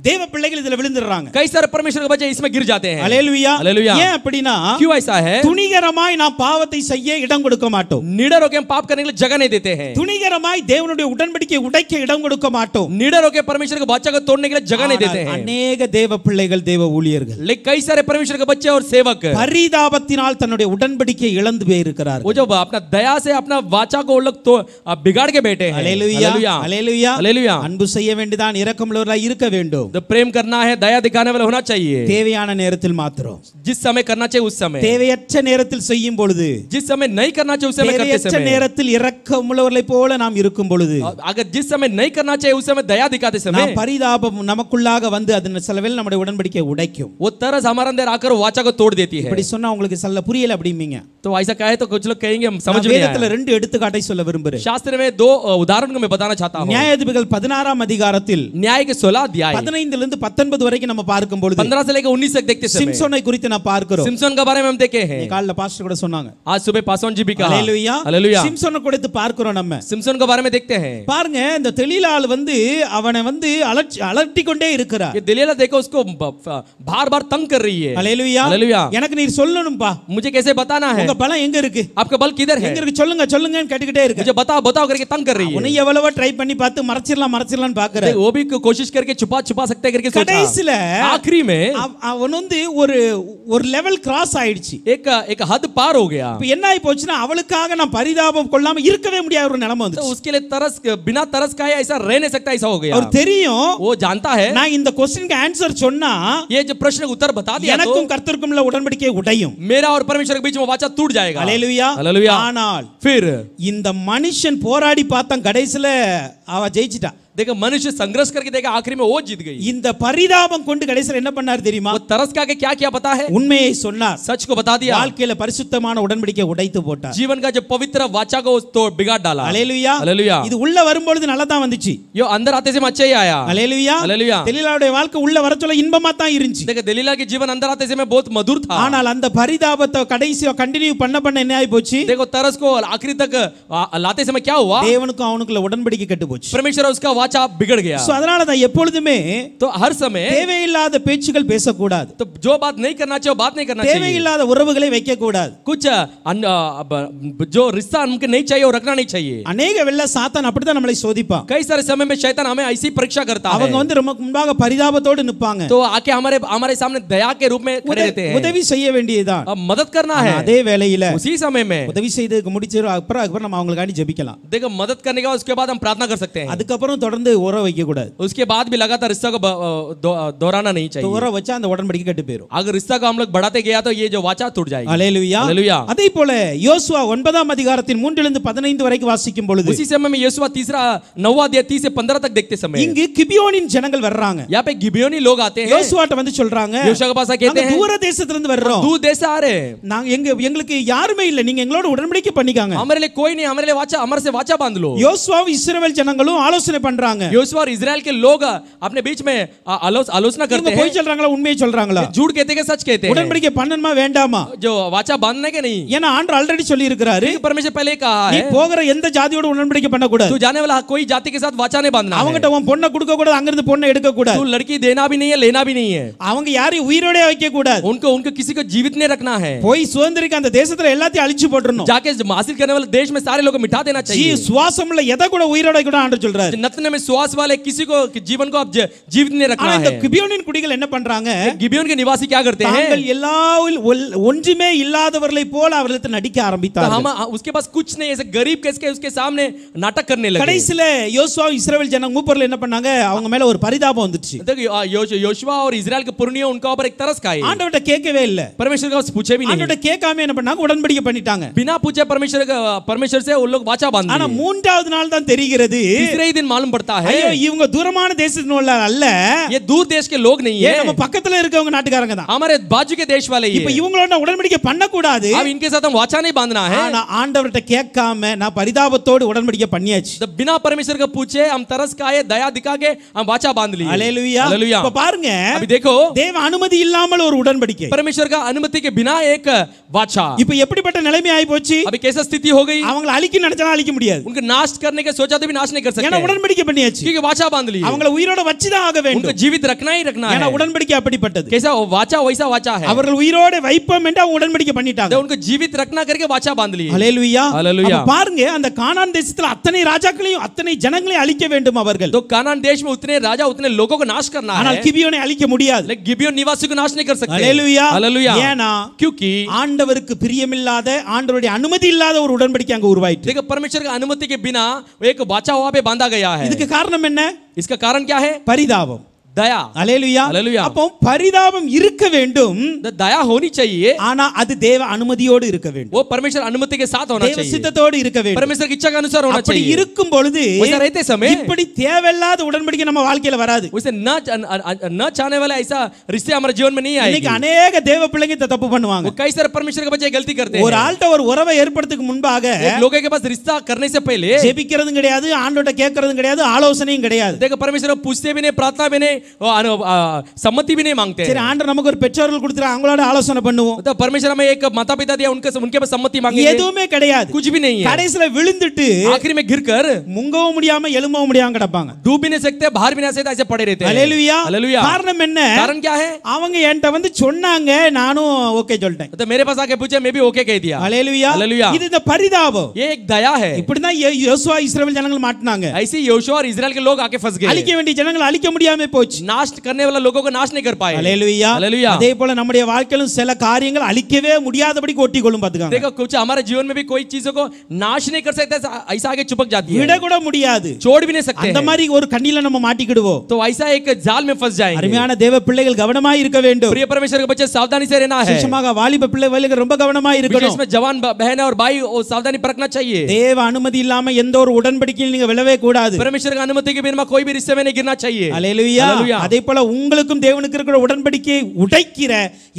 தேவ பிள்ளைகள் இதுல விழுந்துறாங்க. कई सारे परमेश्वर के बच्चे इसमें गिर जाते हैं. அல்லேலூயா. हालेलुया. ஏன் அப்படினா क्यों ऐसा है? துணிகரமாய் நாம் பாவத்தை செய்ய இடம் கொடுக்க மாட்டோம். निडर होकर हम पाप करने के लिए जगह नहीं देते हैं. துணிகரமாய் தேவனுடைய உடன்படிக்கையை உடைக்க இடம் கொடுக்க மாட்டோம். निडर होकर परमेश्वर के वाचा को तोड़ने के लिए जगह नहीं देते हैं. अनेक தேவ பிள்ளைகள் தேவ ஊழியர்கள் लेकिन कई सारे परमेश्वर के बच्चे और सेवक பரிதாபத்தினால் தன்னுடைய உடன்படிக்கையை இழந்து போயிருக்கிறார்கள். वो जो अपना दया से अपना वाचा को लोग तो बिगाड़ के बैठे हैं. அல்லேலூயா. அல்லேலூயா. हालेलुया. அன்பு செய்ய வேண்டியதான் இரக்கமுள்ளவர்களாய் இருக்க வேண்டும். तो प्रेम करना है, दया दिखाने वाला होना चाहिए. தேவையான நேரத்தில் மாத்திரம். जिस समय करना चाहिए उस समय. தேவையற்ற நேரத்தில் செய்யும் பொழுது, जिस समय नहीं करना चाहिए उस समय करते தேவையற்ற समय. நேரத்தில் இரக்கமுள்ளவர்களைப் போல நாம் இருக்கும் பொழுது, अगर जिस समय नहीं करना चाहिए उस समय दया दिखाते समय நாம் பரிதாபம் நமக்குள்ளாக வந்து அதன் செலவில் நம்முடைய உடன்படிக்கையை உடைக்கும். वो तरस हमारे अंदर आकर वाचा को तोड़ देती है. இப்படி சொன்னா உங்களுக்கு சொல்ல புரியல அப்படிம்பீங்க. तो ऐसा कहे तो कुछ लोग कहेंगे हम समझ நான் में नहीं வேதத்துல आया. ரெண்டு எடுத்துக்காட்டை சொல்ல விரும்புகிறேன். शास्त्र में दो उदाहरण को मैं बताना चाहता हूं. நியாயாதிபதிகள் 16ஆம் அதிகாரத்தில் न्याय के 16 अध्याय 15 இருந்து 19 வரைக்கும் நம்ம பார்க்கும் பொழுது 15 से लेकर 19 तक देखते समय சிம்சோனை குறித்து நான் பார்க்கிறோம். सिमसोन के बारे में हम देखे हैं. காலைல பாஸ்டர் கூட சொன்னாங்க. आज सुबह पासवान जी भी कहा. அல்லேலூயா. हालेलुया. சிம்சோனை குறித்து பார்க்கிறோம் நம்ம. सिमसोन के बारे में देखते हैं. பாருங்க இந்த தெலீலாள் வந்து அவனை வந்து அலட்டி கொண்டே இருக்கிறார். ये दलीला देखो उसको बार-बार तंग कर रही है. அல்லேலூயா. हालेलुया. எனக்கு நீர் சொல்லணும்பா. मुझे कैसे बताना है? உங்க பலம் எங்க இருக்கு? आपका बल किधर है? எங்க இருக்கு சொல்லுங்க சொல்லுங்கன்னு கேட்டுக்கிட்டே இருக்கு. मुझे बताओ बताओ करके तंग कर रही है. உன்னை எவ்வளவோ ட்ரை பண்ணி பார்த்து மறைச்சிரலாம்னு பாக்குற. वो भी कोशिश करके छुपा सकते करके सोचा. கடைசில आखिरी में அவன் வந்து ஒரு லெவல் கிராஸ் ஆயிடுச்சு. एक हद पार हो गया. இப்போ என்ன ஆயி போச்சுனா அவளுக்காக நான் பரிதாபம் கொள்ளாம இருக்கவே முடியாத ஒரு நிலைமை तो வந்துச்சு. उसके लिए तरस बिना तरस का ऐसा रह नहीं सकता, ऐसा हो गया. அவர் தெரியும் वो जानता है நான் இந்த क्वेश्चनக்கு ஆன்சர் சொன்னா ये जो प्रश्न का उत्तर बता दिया तो எனக்கும் கர்த்தருக்கும் உள்ள உடன்படிக்கை உடையும். मेरा और परमेश्वर के बीच में वाचा टूट जाएगा. அல்லேலூயா. हालेलुया. ஆனால் फिर இந்த மனுஷன் போராடி பார்த்தான் கடைசில அவ ஜெயிச்சிட்டா. देखो मनुष्य संघर्ष करके देखा आखिरी में वो जीत गई. இந்த பரிதாபம் கொண்டு கடைசில என்ன பண்ணார் தெரியுமா? वो तरस का क्या क्या पता है? உண்மையை சொன்னார். सच को बता दिया. வாழ்க்கையில பரிசுத்தமான உடன்படிக்கை உடைத்து போட்டார். जीवन का जो पवित्र वाचा को तो बिगाड़ डाला. அல்லேலூயா. हालेलुया. இது உள்ள வரும்போது நல்லா தான் வந்துச்சு. यो अंदर आते से अच्छा ही आया. அல்லேலூயா. हालेलुया. தெலீலாவுடைய வாழ்க்கை உள்ள வரச்சொல்ல இன்பமா தான் இருந்துச்சு. देखो दलीला के जीवन अंदर आते से बहुत मधुर था. ஆனால் அந்த பரிதாபத்தை கடைசியா கண்டினியூ பண்ண என்ன ஆயி போச்சு? देखो तरस को आखिरी तक लाते समय क्या हुआ? தேவனுக்கும் அவனுக்குள்ள உடன்படிக்கை கெட்டு போச்சு. परमेश्वर उसका वाचा बिगड़ गया. சோ அதனால தான் எப்பொழுதுமே तो हर समय தேவையில்லாத பேச்சுகள் பேசக்கூடாது. तो जो बात नहीं करना चाहिए वो बात नहीं करना चाहिए. தேவையில்லாத உறவுகளை வைக்க கூடாது. कुछ जो रिश्ता हमको नहीं चाहिए वो रखना नहीं चाहिए. அநேக வெள்ள சாத்தான் அப்படிதான் நம்மளை சோதிப்பான். कई सारे समय में शैतान हमें ऐसी परीक्षा करता है. அவங்க வந்து நமக்கு முன்பாக பரிதாபத்தோடு நிப்பாங்க. तो आके हमारे सामने दया के रूप में खड़े रहते हैं. உதவி செய்ய வேண்டியதுதான். अब मदद करना है. அதே வேளையில उसी समय में உதவி செய்ததுக்கு முடிச்சிரும் அப்புறம் நம்ம அவங்களுக்காண்டி ஜெபிக்கலாம். देखो मदद करने के बाद उसके बाद हम प्रार्थना कर सकते हैं. அதுக்கு அப்புறம் தொடர்ந்து உறவு வைக்க கூடாது. उसके बाद भी लगातार रिश्ता को दोहराना नहीं चाहिए. உறவு வச்சா அந்த உடன்படிக்கை கெட்டு போயிடும். अगर रिश्ता को हम लोग बढ़ाते गया तो ये जो वाचा टूट जाएगी. அல்லேலூயா. हालेलुया. அதே போல யோசுவா 9ஆம் அதிகாரத்தின் 3 இருந்து 15 வரைக்கும் வாசிக்கும் பொழுது उसी समय में यहोशू 9वां अध्याय 30 से 15 तक देखते समय இங்கு கிபியோனின் ஜனங்கள் வர்றாங்க. यहाँ पे गिबियोनी लोग आते हैं. யோசுவாட்ட வந்து சொல்றாங்க यहोशू के पास कहते நாங்க हैं தூர தேசத்துல இருந்து வர்றோம். दूर देश से आ रहे हैं. நாங்க எங்களுக்கு யாருமே இல்ல. நீங்க எங்களோட உடன்படிக்கை பண்ணிக்காங்க. हमारे लिए कोई नहीं, हमारे लिए वाचा हमारे से वाचा बांध लो. யோசுவாவும் இஸ்ரவேல் ஜனங்களும் ஆலோசனை பண்றாங்க. यहोशू और इजराइल के लोग अपने बीच में आलोचना करते இவங்க हैं. போய் சொல்றாங்களா உண்மையை சொல்றாங்களா? झूठ कहते हैं कि सच कहते हैं. உடன்படிக்கை பண்ணணுமா வேண்டாமா? जो वाचा बांधने के नहीं. ஏன்னா ஆண்டவர் ஆல்ரெடி சொல்லி இருக்கிறாரு परमेश्वर पहले कहा நீ है போகிற எந்த ஜாதியோட உடன்படிக்கை பண்ண கூடாது. तू जाने वाला कोई जाति के साथ वाचा नहीं बांधना है. அவங்கட்ட உன் பொண்ணை கொடுக்க கூடாது. அங்க இருந்து பொண்ணை எடுக்க கூடாது. तू लड़की देना भी नहीं है, लेना भी नहीं है. அவங்க யாரையும் உயிரோட வைக்க கூடாது. उनको किसी को जीवित नहीं रखना है. போய் சுதந்திரிக்க அந்த தேசத்துல எல்லாத்தையும் அழிச்சு போட்டுறணும். जाके हासिल करने वाले देश में सारे लोग को मिटा देना चाहिए. சுவாசம் உள்ள எதை கூட உயிரோட கூட ஆண்டவர் சொல்றாரு. नतने बोलने में सुवास वाले किसी को जीवन को आप जीवित नहीं रखना ஆனா இந்த है। கிபியோனின் குடிகள் என்ன பண்றாங்க? गिबियोन के निवासी क्या करते हैं? தாங்கள் எல்லா ஒன்றுமே இல்லாதவர்களை போல அவர்களுக்கு நடிக்க तो ஆரம்பித்தார்கள். हम उसके पास कुछ नहीं, ऐसे गरीब कैसे उसके सामने नाटक करने लगे। கடைசில யோசுவா இஸ்ரவேல் ஜன மூப்பர்கள் என்ன பண்ணாங்க? அவங்க மேல ஒரு பரிதாபம் வந்துச்சு. योशुआ और इजराइल के पुरनियों उनका ऊपर एक तरस खाई। ஆண்டவர்ட்ட கேட்கவே இல்ல. परमेश्वर का पूछे भी नहीं। ஆண்டவர்ட்ட கேட்காம என்ன பண்ணாங்க? உடன்படிக்கை பண்ணிட்டாங்க. बिना पूछे परमेश्वर से उन लोग वाचा बांध ஆனா लिए। மூன்றாவது நாள் தான் தெரிகிறது, तीसरे ही दिन मालूम पड़ता है ஐயோ இவங்க தூரமான தேசத்தினுள்ள அல்ல, ये दूर देश के लोग नहीं ஏ है, நம்ம பக்கத்துல இருக்கவங்க நாட்டுக்காரங்க தான். हमारे बाजू के देश वाले ही இப்ப है। இவங்களோட உடன்படிக்கை பண்ண கூடாது. अब इनके साथ हम वाचा नहीं बांधना है। ஆனா ஆண்டவர்ட்ட கேட்காம நான் பரிதாபத்தோடு உடன்படிக்கை பண்ணியாச்சு. तो बिना परमेश्वर का पूछे हम तरस खाए, दया दिखा के हम वाचा बांध लिए। அல்லேலூயா. हालेलुया। இப்ப பாருங்க, अभी देखो தேவ அனுமதி இல்லாமல் ஒரு உடன்படிக்கை. परमेश्वर का अनुमति के बिना एक वाचा। இப்ப எப்படிப்பட்ட நிலைமை ஆயி போச்சு? अभी कैसा स्थिति हो गई? அவங்கள அழிக்க நினைச்சா அழிக்க முடியாது. उनको नाश करने के सोचा तो भी नाश नहीं कर ஏன்னா सकते, உடன்படிக்கை பண்ணியாச்சு. क्योंकि वाचा बांध लिए। அவங்கள உயிரோட வச்சு தான் ஆக उनको வேண்டும். जीवित रखना ही रखना ஏன்னா है। உடன்படிக்கை அப்படிப்பட்டது. कैसा वाचा वैसा वाचा है। அவர்கள் உயிரோட வைப்போம் என்று அவங்க உடன்படிக்கை பண்ணிட்டாங்க. तो उनको जीवित रखना करके वाचा बांध लिए। ஹalleluya. हालेलुया। அப்ப பாருங்க, அந்த கானான் தேசத்துல அத்தனை ராஜாக்களையும் அத்தனை ஜனங்களையும் அழிக்க வேண்டும் அவர்கள். तो कानान देश में उतने राजा उतने लोगों को नाश करना ஆனால் है, கிபியோனை அழிக்க முடியாது. लेकिन गिबियोन निवासी को नाश नहीं कर सकते। ஹalleluya. हालेलुया। ஏனா क्योंकि ஆண்டவருக்கு பிரியமில்லாத, ஆண்டவருடைய அனுமதி இல்லாத ஒரு உடன்படிக்கை அங்க உருவாயிற்று. देखो परमेश्वर की अनुमति के बिना एक वाचा वहां पे बांधा गया है। இதுக்கு காரணம் என்ன? इसका कारण क्या है? பரிதாபம். दया। ஹalleluya. हालेलुया। அப்போ பரிதாபம் இருக்க வேண்டும், तो दया होनी चाहिए, ஆனா அது தேவ அனுமதியோடு இருக்க வேண்டும். वो परमेश्वर अनुमति के साथ होना தேவ चाहिए, சித்தத்தோடு இருக்க வேண்டும். परमेश्वर की इच्छा के अनुसार होना அப்படி चाहिए। இருக்கும் பொழுது वैसा रहते समय இப்படி தேவையில்லாத உடன்படிக்கை நம்ம வாழ்க்கையில வராது. उसे न चाहने वाला ऐसा रिश्ते हमारे जीवन में नहीं இன்னைக்கு आएगी। अनेक தேவ பிள்ளைங்க இந்த தப்பு பண்ணுவாங்க. वो कई सारे परमेश्वर के बच्चे गलती करते ஒரு हैं। ஆள்கிட்ட ஒரு உறவை ஏற்படுத்துறதுக்கு முன்பாக एक लोगों के पास रिश्ता करने से पहले ஜெபிக்கிறதும் கிடையாது, ஆண்டவர்ட்ட கேட்கறதும் கிடையாது, ஆலோசனையும் கிடையாது. देखो परमेश्वर को पूछते भी नहीं, प्रार्थना भी नहीं, सम्मति भी नहीं मांगते சரி, हैं। ஆண்டவர் நமக்கு ஒரு பெற்றோர்கள் கொடுத்துறாங்க, அவங்களோட ஆலோசனை பண்ணுவோம். तो परमेश्वर हमें एक माता पिता दिया, उनके पास सम्मति मांगेंगे, எதுவுமே கிடையாது. कुछ भी नहीं है। கடைசில விழுந்துட்டு आखिरी में गिरकर முங்கவும் முடியாம எலும்பவும் முடியாம கிடப்பாங்க. डूब भी नहीं सकते, बाहर भी नहीं आ सकते, ऐसे पड़े रहते हैं। ஹalleluya. हालेलुया। காரணம் என்ன? कारण क्या है? அவங்க என்கிட்ட வந்து சொன்னாங்க, நானும் ஓகே சொல்லிட்டேன். तो मेरे पास आके पूछे, मैं भी ओके कह दिया। ஹalleluya. हालेलुया। இது இந்த பரிதாபம். ये एक दया है। இப்படிதான் யோசுவா இஸ்ரவேல் ஜனங்கள் மாட்டினாங்க. ऐसे योशुआ और इजराइल के लोग आके फंस गए, அழிக்க வேண்டிய ஜனங்களை அழிக்க முடியாம போச்சு. नाश करने वाला लोगों को नाश नहीं कर पाए। ஹalleluya. हालेलुया। அதே போல நம்முடைய வாழ்க்கையிலும் சில காரியங்கள் அழிக்கவே முடியாதபடி ஒட்டி கொள்ளும் பாத்துக்காங்க. देखो कुछ हमारे जीवन में भी कोई चीजों को नाश नहीं कर सकते, ऐसा आगे चिपक जाती है, விட கூட முடியாது. छोड़ भी नहीं सकते அந்த हैं। மாதிரி ஒரு கண்ணில நம்ம மாட்டிக்கிடுவோம். तो ऐसा एक जाल में फंस जाएंगे। அருமையான தேவ பிள்ளைகள் கவனமாய் இருக்க வேண்டும். प्रिय परमेश्वर के बच्चे सावधानी से रहना है। விசேஷமாக வாலிப பிள்ளைகள் ரொம்ப கவனமாய் विशेष இருக்கணும். में जवान बहन और भाई वो सावधानी बरतना चाहिए। தேவ அனுமதி இல்லாம எந்த ஒரு உடன்படிக்கையில் நீங்க விழவே கூடாது. परमेश्वर की अनुमति के बिना कोई भी रिश्ते में नहीं गिरना चाहिए। ஹalleluya. हालेलुया। அதே போல உங்களுக்கும் தேவனுக்கு இருக்கிற உடன்படிக்கையை உடைக்கிற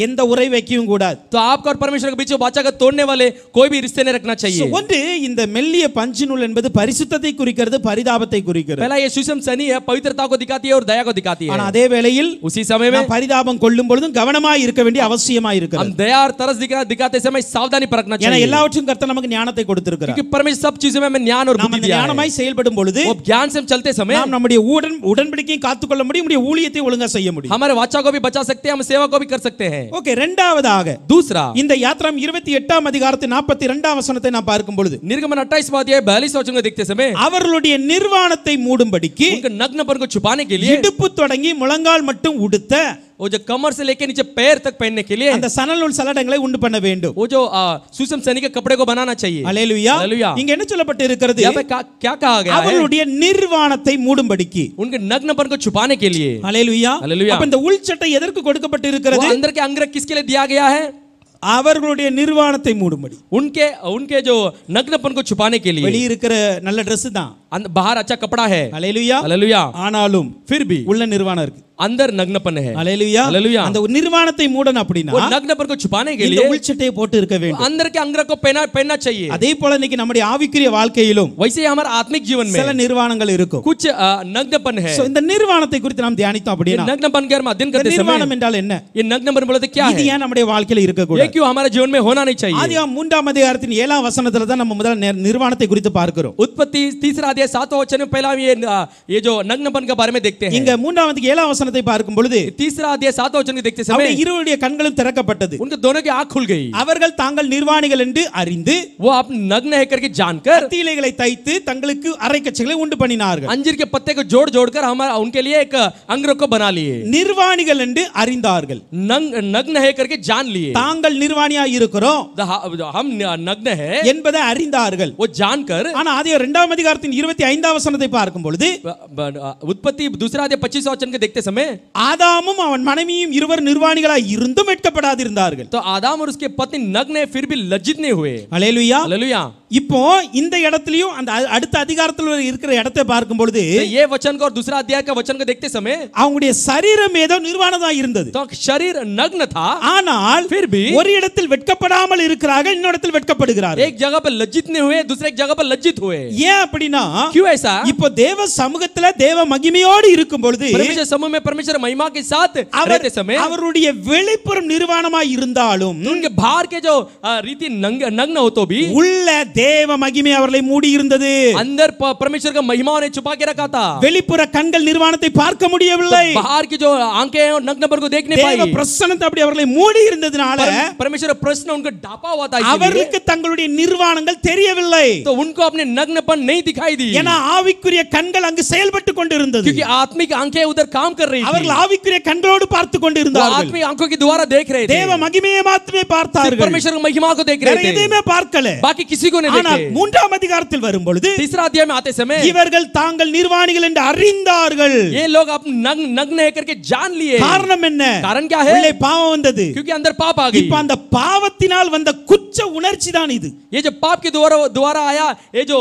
எந்த உறவை வைக்கவும் கூடாது. तो आपका और परमेश्वर के बीच वाचा का तोड़ने वाले कोई भी रिश्ते नहीं रखना चाहिए। ஒன்று, இந்த மெல்லிய பஞ்சு நூல் என்பது பரிசுத்தத்தை குறிக்கிறது, பரிதாபத்தை குறிக்கிறது. पहला ये सुषम सनी है, पवित्रता को दिखाती है और दया को दिखाती है। ஆனா அதே வேளையில் उसी समय में நாம் பரிதாபம் கொள்ளும் பொழுதும் கவனமாய் இருக்க வேண்டிய அவசியமாய் இருக்கிறது. हम दया और तरस दिखाते समय सावधानी परखना ஏன்னா चाहिए, எல்லாவற்றும் கர்த்தர் நமக்கு ஞானத்தை கொடுத்திருக்கிறார். क्योंकि परमेश्वर सब चीजों में हमें ज्ञान और நாம் बुद्धि அந்த दिया है। ஞானமாய் செயல்படும் பொழுது वो ज्ञान से हम चलते समय நாம் நம்முடைய உடன்படிக்கையை காத்துக்கொள்ள முடியும், நம்முடைய ஊழியத்தை ஒழுங்கா செய்ய முடியும். हमारे वाचा को भी बचा सकते हैं, हम सेवा को भी कर सकते हैं। ஓகே, இரண்டாவதாக दूसरा, இந்த யாத்ராம் 28ஆம் அதிகாரத்தின் 42ஆம் வசனத்தை நாம் பார்க்கும் பொழுது निर्गमन 28वां अध्याय 42 वचन को देखते समय அவர்களுடைய நிர்வாணத்தை மூடும்படிக்கு उनके नग्नपन को छुपाने के लिए இடுப்பு தொடங்கி முழங்கால் மட்டும் உடுத்த वो जो कमर से लेके नीचे पैर तक पहनने के लिए அந்த சணல் நூல் சலடங்களை உண்டு பண்ண வேண்டும். वो जो सुषम सनी के कपड़े को बनाना चाहिए। ஹalleluya. हालेलुया। இங்க என்ன சொல்லப்பட்டு இருக்கிறது? यहाँ पे क्या कहा गया है? அவர்களுடைய நிர்வாணத்தை மூடும்படிக்கு. उनके नग्नपन को छुपाने के लिए। ஹalleluya. हालेलुया। அப்ப இந்த உள்சட்டை எதற்கு கொடுக்கப்பட்டு वो இருக்கிறது? अंदर के अंग किसके लिए दिया गया है? அவர்களுடைய நிர்வாணத்தை மூடும்படி. उनके जो नग्नपन को छुपाने के लिए। வெளிய இருக்கிற நல்ல Dress தான், बाहर अच्छा कपड़ा है। ஹalleluya. हालेलुया। ஆனாலும் फिर भी உள்ள நிர்வாணம் இருக்கு. अंदर नग्नपन है। ஹalleluya. हालेलुया। அந்த நிர்வாணத்தை மூடணும் அப்படினா वो नग्नपन को छुपाने के இந்த लिए உள்சட்டையை போட்டு இருக்க வேண்டும். अंदर के अंग को पहनना चाहिए। அதே போல இன்னைக்கு நம்முடைய ஆவிக்குரிய வாழ்க்கையிலும் वैसे ही हमारे आत्मिक जीवन சில में நிர்வாணங்கள் இருக்கும். कुछ नग्नपन है। சோ இந்த நிர்வாணத்தை குறித்து நாம் தியானித்தோம் ये அப்படினா नग्नपन के हम अध्ययन करते நிர்வாணம் समय என்றால் என்ன? ये नग्नपन बोले तो क्या இது है? ஏன் நம்முடைய வாழ்க்கையில இருக்க ये கூடாது? क्यों हमारे जीवन में होना नहीं चाहिए? ஆதியாகமம் 3ஆம் அதிகாரத்தின் 7ஆம் வசனத்துல தான் நம்ம முதல்ல நிர்வாணத்தை குறித்து பார்க்கிறோம். उत्पत्ति 3 अध्याय 7वां वचन में पहला हम ये जो नग्नपन के बारे में देखते हैं। இங்க 3வது 7வது வசனத்தை பார்க்கும் பொழுது तीसरा अध्याय 7वां वचन को देखते समय அவருடைய இருவருடைய கண்களும் திறக்கப்பட்டது. उनके दोनों की आंख खुल गई। அவர்கள் தாங்கள் நிர்வாணிகள் என்று அறிந்து वो आप नग्न है करके जानकर தீலைகளை தைத்து தங்களுக்கு அரைக்கச்சைகளை உண்டு பண்ணினார்கள். अंजीर के पत्ते को जोड़ जोड़कर हमारा उनके लिए एक अंगरख को बना लिए। நிர்வாணிகள் என்று அறிந்தார்கள். नग्न है करके जान लिए। தாங்கள் நிர்வாணியாய் இருக்கிறோம் हम नग्न है என்பதை அறிந்தார்கள். वो जानकर ஆனா ஆதியாகமம் 2வது அதிகாரத்தின் 25வது வசனத்தை பார்க்கும் பொழுது उत्पत्ति दूसरा अध्याय 25वां वचन के देखते समय ஆதாமும் அவன் மனைவியும் இருவர் நிர்வாணிகளாய் இருந்தும் வெட்கப்படாதிருந்தார்கள். तो आदम और उसके पत्नी नग्न है फिर भी लज्जित नहीं हुए। ஹல்லேலூயா. हालेलुया। இப்போ இந்த இடத்துலயும் அந்த அடுத்த அதிகாரத்துல இருக்கிற இடத்தை பார்க்கும் பொழுது ये वचन को और दूसरा अध्याय का वचन को देखते समय அவங்களுடைய சரீரம் ஏதோ நிர்வாணதா இருந்தது. तो शरीर नग्न था ஆனால் फिर भी ஒரு இடத்தில் வெட்கப்படாமல் இருக்கிறார்கள், இன்னொரு இடத்தில் வெட்கப்படுகிறார்கள். एक जगह पर लज्जित नहीं हुए दूसरे एक जगह पर लज्जित हुए। ஏன் அப்படினா क्यों ऐसा? இப்போ தேவ சமூகத்துல தேவ மகிமையோடு இருக்கும் பொழுது परमेश्वर समूह में परमेश्वर महिमा के साथ रहते समय அவருடைய வெளிப்புறம் நிர்வாணமாய் இருந்தாலும் उनके बाहर के जो रीति नग्न हो तो भी உள்ள தேவ மகிமை அவர்களை மூடி இருந்தது. अंदर परमेश्वर का महिमा ने छुपा के रखा था। வெளிப்புற கண்கள் நிர்வாணத்தை பார்க்க முடியவில்லை. बाहर की जो आंखें हैं नग्नपन को देख नहीं पाई। தேவ பிரசன்னத்தை அப்படி அவர்களை மூடி இருந்ததனால परमेश्वर प्रश्न उनको ढापा हुआ था। அவர்களுக்கு தங்களுடைய நிர்வாணங்கள் தெரியவில்லை. तो उनको अपने नग्नपन नहीं दिखाई दी। ஏனா ஆவிக்குரிய கண்கள் அங்கு செயல்பட்டு கொண்டிருந்தது. क्योंकि आत्मिक आंखें उधर काम कर रही थी। அவர்கள் ஆவிக்குரிய கண்களோடு பார்த்து கொண்டிருந்தார்கள். आत्मिक आंखों के द्वारा देख रहे थे। தேவ மகிமையை மாத்திரமே பார்த்தார்கள். परमेश्वर की महिमा को देख रहे थे। எதையுமே பார்க்கல. बाकी किसी को नहीं देखे। ஆனால் 3வது அதிகாரத்தில் வரும் பொழுது तीसरा अध्याय में आते समय இவர்கள் தாங்கள் நிர்வாணிகள் என்று அறிந்தார்கள். ये लोग अपने नग्न है करके जान लिए। காரணம் என்ன? कारण क्या है? உள்ளே பாவம் வந்தது. क्योंकि अंदर पाप आ गई। இப்ப அந்த பாவத்தினால் வந்த குற்ற உணர்ச்சி தான் இது. ये जो पाप के द्वारा आया ये जो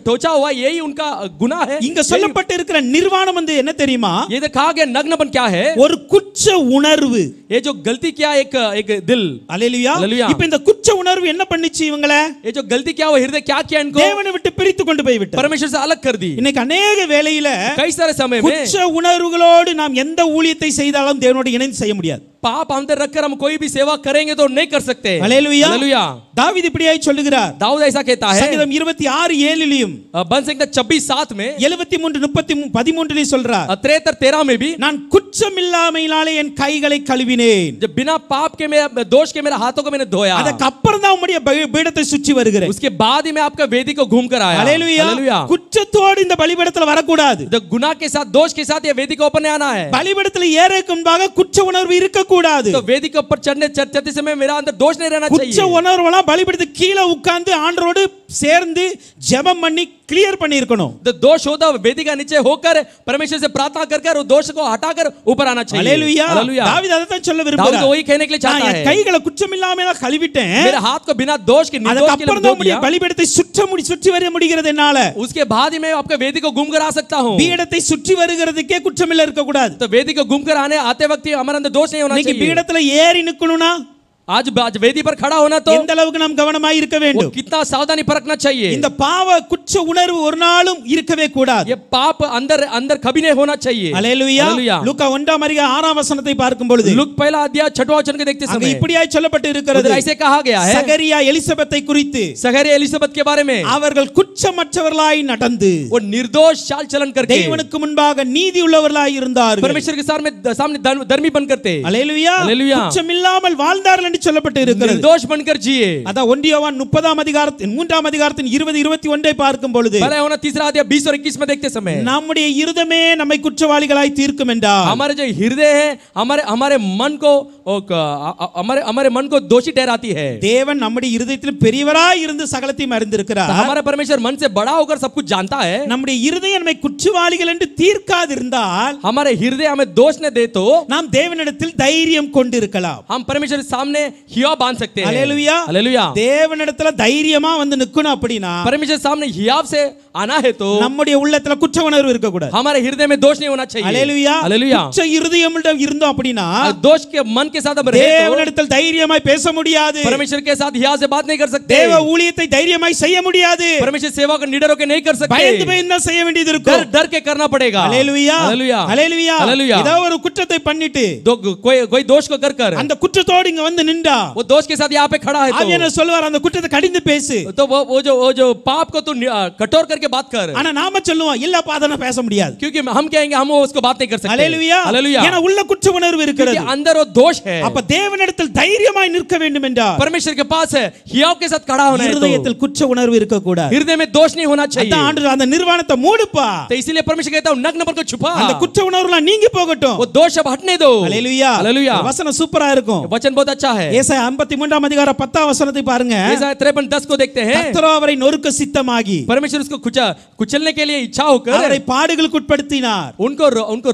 टोचा हुआ यही उनका गुनाह है। இங்க சொல்லப்பட்டு இருக்கிற நிர்வாணம் வந்து என்ன தெரியுமா? ये जो कहा गया नग्नपन क्या है? ஒரு குற்ற உணர்வு. ये जो गलती क्या एक दिल। அல்லேலூயா. हालेलुया। இப்ப இந்த குற்ற உணர்வு என்ன பண்ணுச்சு இவங்கள? ये जो गलती क्या हुआ हृदय क्या किया इनको? தேவனை விட்டு பிரித்து கொண்டு போய் விட்டது. परमेश्वर से अलग कर दी। இன்னைக்கு अनेक வேளையில कई सारे समय में குற்ற உணர்வுகளோடு நாம் எந்த ஊழியத்தை செய்தாலும் தேவனோடு இணைந்து செய்ய முடியாது. पाप अंदर रखकर हम कोई भी सेवा करेंगे तो नहीं कर सकते। हालेलुया। हालेलुया। दावीद இப்படியாய் சொல்லுகிறார். दाऊद ऐसा कहता है சங்கீதம் 26:7லியும் बन सकता 26:7 में 73:13 சொல்றார். 73:13 में भी நான் குற்றமில்லாமையினாலே என் கைகளை கழுவினேன். जब बिना पाप के मेरा दोष के मेरे हाथों को मैंने धोया। அதற்கு அப்புறம் தான் உம்முடைய பீடத்தை சுற்றி வருகிறேன். उसके बाद ही मैं आपका वेदी को घूम कर आया। हालेलुया। हालेलुया। குற்றத்தோடு இந்த பலிபீடத்தில் வரக்கூடாது. तो गुनाह के साथ दोष के साथ ये वेदी के ऊपर नहीं आना है। பலிபீடத்தில் ஏறக்கு முன்பாக குற்ற உணர்வு இருக்க கூடாது. तो वेदी के ऊपर चढ़ते समय मेरा अंदर दोष नहीं रहना चाहिए। குற்ற உணர்வுலாம் பலிபீடத்துக்கு கீழே உட்கார்ந்து ஆண்டவரோடு சேர்ந்து ஜெபம் பண்ணி கிளியர் பண்ணி இருக்கணும். तो दोष होता वेदी का नीचे होकर परमेश्वर से प्रार्थना कर उस दोष को हटाकर ऊपर आना चाहिए। हालेलुया। हालेलुया। दावीद அதை தான் சொல்ல दाऊद விரும்புகிறார். वही कहने के लिए चाहता है। கைகளை குற்றமில்லாம கழுவிட்டேன். मेरे हाथ को बिना दोष के निर्दोष அதுக்கு के लिए அப்புறம் धो தான் உம்முடைய दिया। பலிபீடத்தை சுற்றி வர முடிகிறது என்னால. उसके बाद ही मैं आपका वेदी को घूम कर आ सकता हूँ। பீடத்தை சுற்றி வருகிறதுக்கே குற்றமில்ல இருக்க கூடாது. तो वेदी को घूम कर आते वक्त हमारे अंदर दोष नहीं होना இன்னைக்கு चाहिए। பீடத்துல ஏறி நிக்கணும்னா आज वेदी पर खड़ा होना तो எந்த அளவுக்கு நாம் கவனமாய் இருக்க வேண்டும். कितना सावधानी परखना चाहिए। இந்த பாவ குற்ற உணர்வு ஒரு நாளும் இருக்கவே கூடாது. ये पाप अंदर कभी नहीं होना चाहिए। ஹல்லேலூயா. லூக்கா 1ஆம் அதிகாரம் 6ஆம் வசனத்தை பார்க்கும் பொழுது लूक पहला अध्याय 6वां वचन के देखते அங்க समय இப்படியாய் சொல்லப்பட்டு இருக்கிறது. ऐसे कहा गया है சகரியா எலிசபெத்தை குறித்து सगरिया एलिसबेथ के बारे में அவர்கள் குற்றமற்றவர்களாய் நடந்து वो निर्दोष चाल चलन करके தேவனுக்கு முன்பாக நீதி உள்ளவர்களாய் இருந்தார்கள். परमेश्वर के सामने धर्मी बनकर थे। ஹல்லேலூயா. हालेलुया। குற்றமில்லாமல் வாழ்ந்தார்கள் என்று சொல்லப்பட்டு இருக்கிறது. निर्दोष बनकर जिए। அத 1 யோவான் 30ஆம் அதிகாரத்தின் 3ஆம் அதிகாரத்தின் 20-21 பார்க்கும் பொழுது पहला यूहन्ना 3 अध्याय 20 और 21 में देखते समय நம்முடைய இருதமே நம்மை குற்றவாளிகளாய் தீர்க்கும் என்றார். हमारे जो हृदय है हमारे मन को हमारे मन को दोषी ठहराती है। தேவன் நம்முடைய இருதயத்தில் பெரியவராய் இருந்து சகலத்தையும் அறிந்திருக்கிறார். हमारा परमेश्वर मन से बड़ा होकर सब कुछ जानता है। நம்முடைய இருதயம் நம்மை குற்றவாளிகள் என்று தீர்க்காதிருந்தால் हमारे हृदय हमें दोष न दे तो நாம் தேவனிடத்தில் தைரியம் கொண்டிருக்கலாம். हम परमेश्वर के सामने हिया बांध सकते हैं। हालेलुया। हालेलुया। தேவனிடத்துல தைரியமா வந்து நிக்கணும் அப்படினா परमेश्वर सामने हियाव से आना है तो நம்முடைய உள்ளத்துல குற்ற உணர்வு இருக்க கூடாது. हमारे हृदय में दोष नहीं होना चाहिए। हालेलुया। हालेलुया। குற்ற இருதயம் இருந்தோம் அப்படினா दोष के मन के साथ हम रहे तो தேவனிடத்தில் தைரியமாய் பேச முடியாது. परमेश्वर के साथ हिया से बात नहीं कर सकते. தேவ ஊழியத்தை தைரியமாய் செய்ய முடியாது. परमेश्वर सेवा को निडर होकर नहीं कर सकते. பயந்து பயந்து தான் செய்ய வேண்டியது இருக்கும். डर डर के करना पड़ेगा. ஹalleluya हालेलुया ஹalleluya हालेलुया. ஏதோ ஒரு குற்றத்தை பண்ணிட்டு कोई दोष को कर कर அந்த குற்றத்தோடு இங்க வந்து நின்றா वो दोष के साथ यहाँ पे खड़ा है ஆவியான சொல்வார் அந்த குற்றத்தை கடிந்து பேசு. तो वो जो पाप को तू कठोर करके बात कर. ஆனா நாம சொல்லுவோம் இல்லப்பா அதன பேச முடியாது. क्योंकि हम कहेंगे हम उसको बात नहीं कर सकते. ஹalleluya हालेलुया. ஏனா உள்ள குற்ற உணர்வு இருக்கிறது. क्योंकि अंदर वो दोष है. அப்ப தேவனிடத்தில் தைரியமாய் நிற்க வேண்டும் என்றால் परमेश्वर के पास है हियाव के साथ खड़ा होना है. இருதயத்தில் குற்ற உணர்வு இருக்க கூடாது. हृदय में दोष नहीं होना चाहिए. அதான் ஆண்டவர் அந்த நிர்வாணத்தை மூடுப்பா. तो इसीलिए परमेश्वर कहता है नग्न पर को छुपा. அந்த குற்ற உணர்வுலாம் நீங்கி போகட்டும். वो दोष अब हटने दो. ஹalleluya हालेलुया. வசனம் சூப்பரா இருக்கும். वचन बहुत अच्छा है. ஏசாயா 53ஆம் அதிகாரம் 10ஆம் வசனத்தை பாருங்க. ஏசாயா 53:10 को देखते हैं. கர்த்தர் அவரை நொறுக்க சித்தமாகி परमेश्वर उसको कुचलने के लिए इच्छा होकर அவரை பாடுகளுக்கு உட்படுத்தினார். उनको